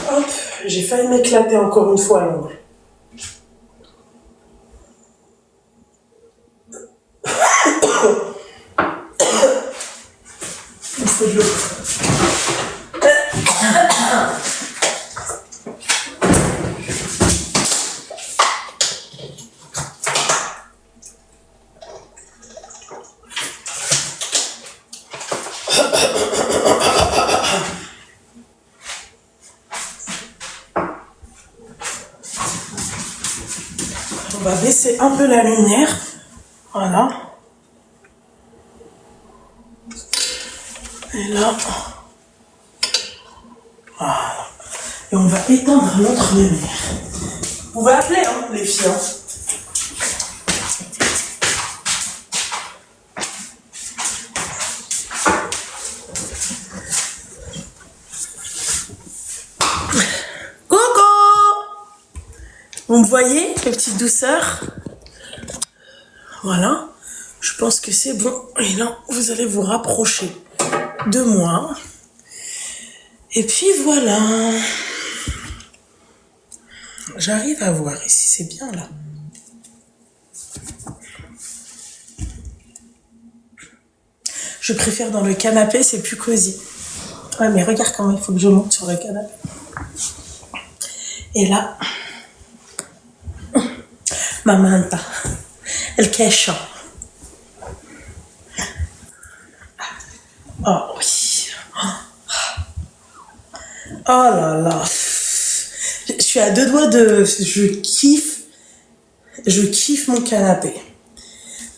Hop, j'ai failli m'éclater encore une fois à l'ongle. Il faut de l'eau. On va baisser un peu la lumière. Voilà. Et là. Voilà. Et on va éteindre notre lumière. Vous pouvez appeler, hein, les filles. Hein. Vous me voyez, les petites douceurs? Voilà. Je pense que c'est bon. Et là, vous allez vous rapprocher de moi. Et puis voilà. J'arrive à voir ici, c'est bien là. Je préfère dans le canapé, c'est plus cosy. Ouais, mais regarde comment il faut que je monte sur le canapé. Et là... Mamanta, el queso. Oh oui. Oh là là. Je suis à deux doigts de... Je kiffe mon canapé.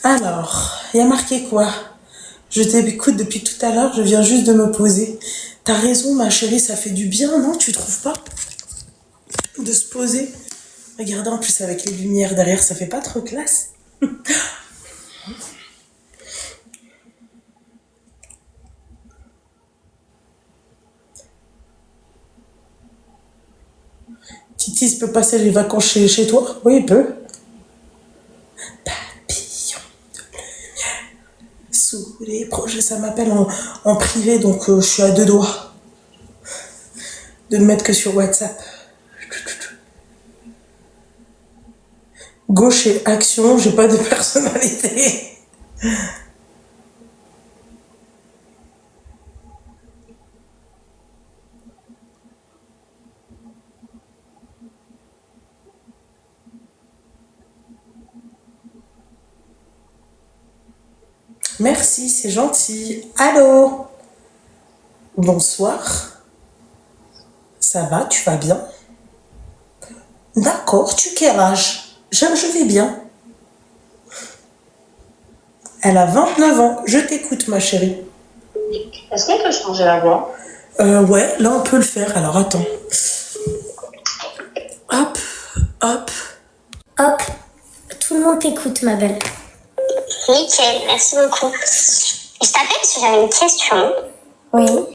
Alors, il y a marqué quoi? Je t'écoute depuis tout à l'heure, je viens juste de me poser. T'as raison, ma chérie, ça fait du bien, non? Tu trouves pas? De se poser. Regardez en plus avec les lumières derrière, ça fait pas trop classe. Titi peut passer les vacances chez toi? Oui, il peut. Papillon de lumière. Sous les projets, ça m'appelle en privé, donc je suis à deux doigts de me mettre que sur WhatsApp. Gauche et action, j'ai pas de personnalité. Merci, c'est gentil. Allô? Bonsoir. Ça va, tu vas bien? D'accord, tu quel âge? Je vais bien. Elle a 29 ans. Je t'écoute, ma chérie. Est-ce qu'on peut changer la voix? Ouais, là, on peut le faire. Alors, attends. Hop, hop. Hop, tout le monde t'écoute, ma belle. Nickel, merci beaucoup. Je t'appelle parce que j'avais une question. Oui.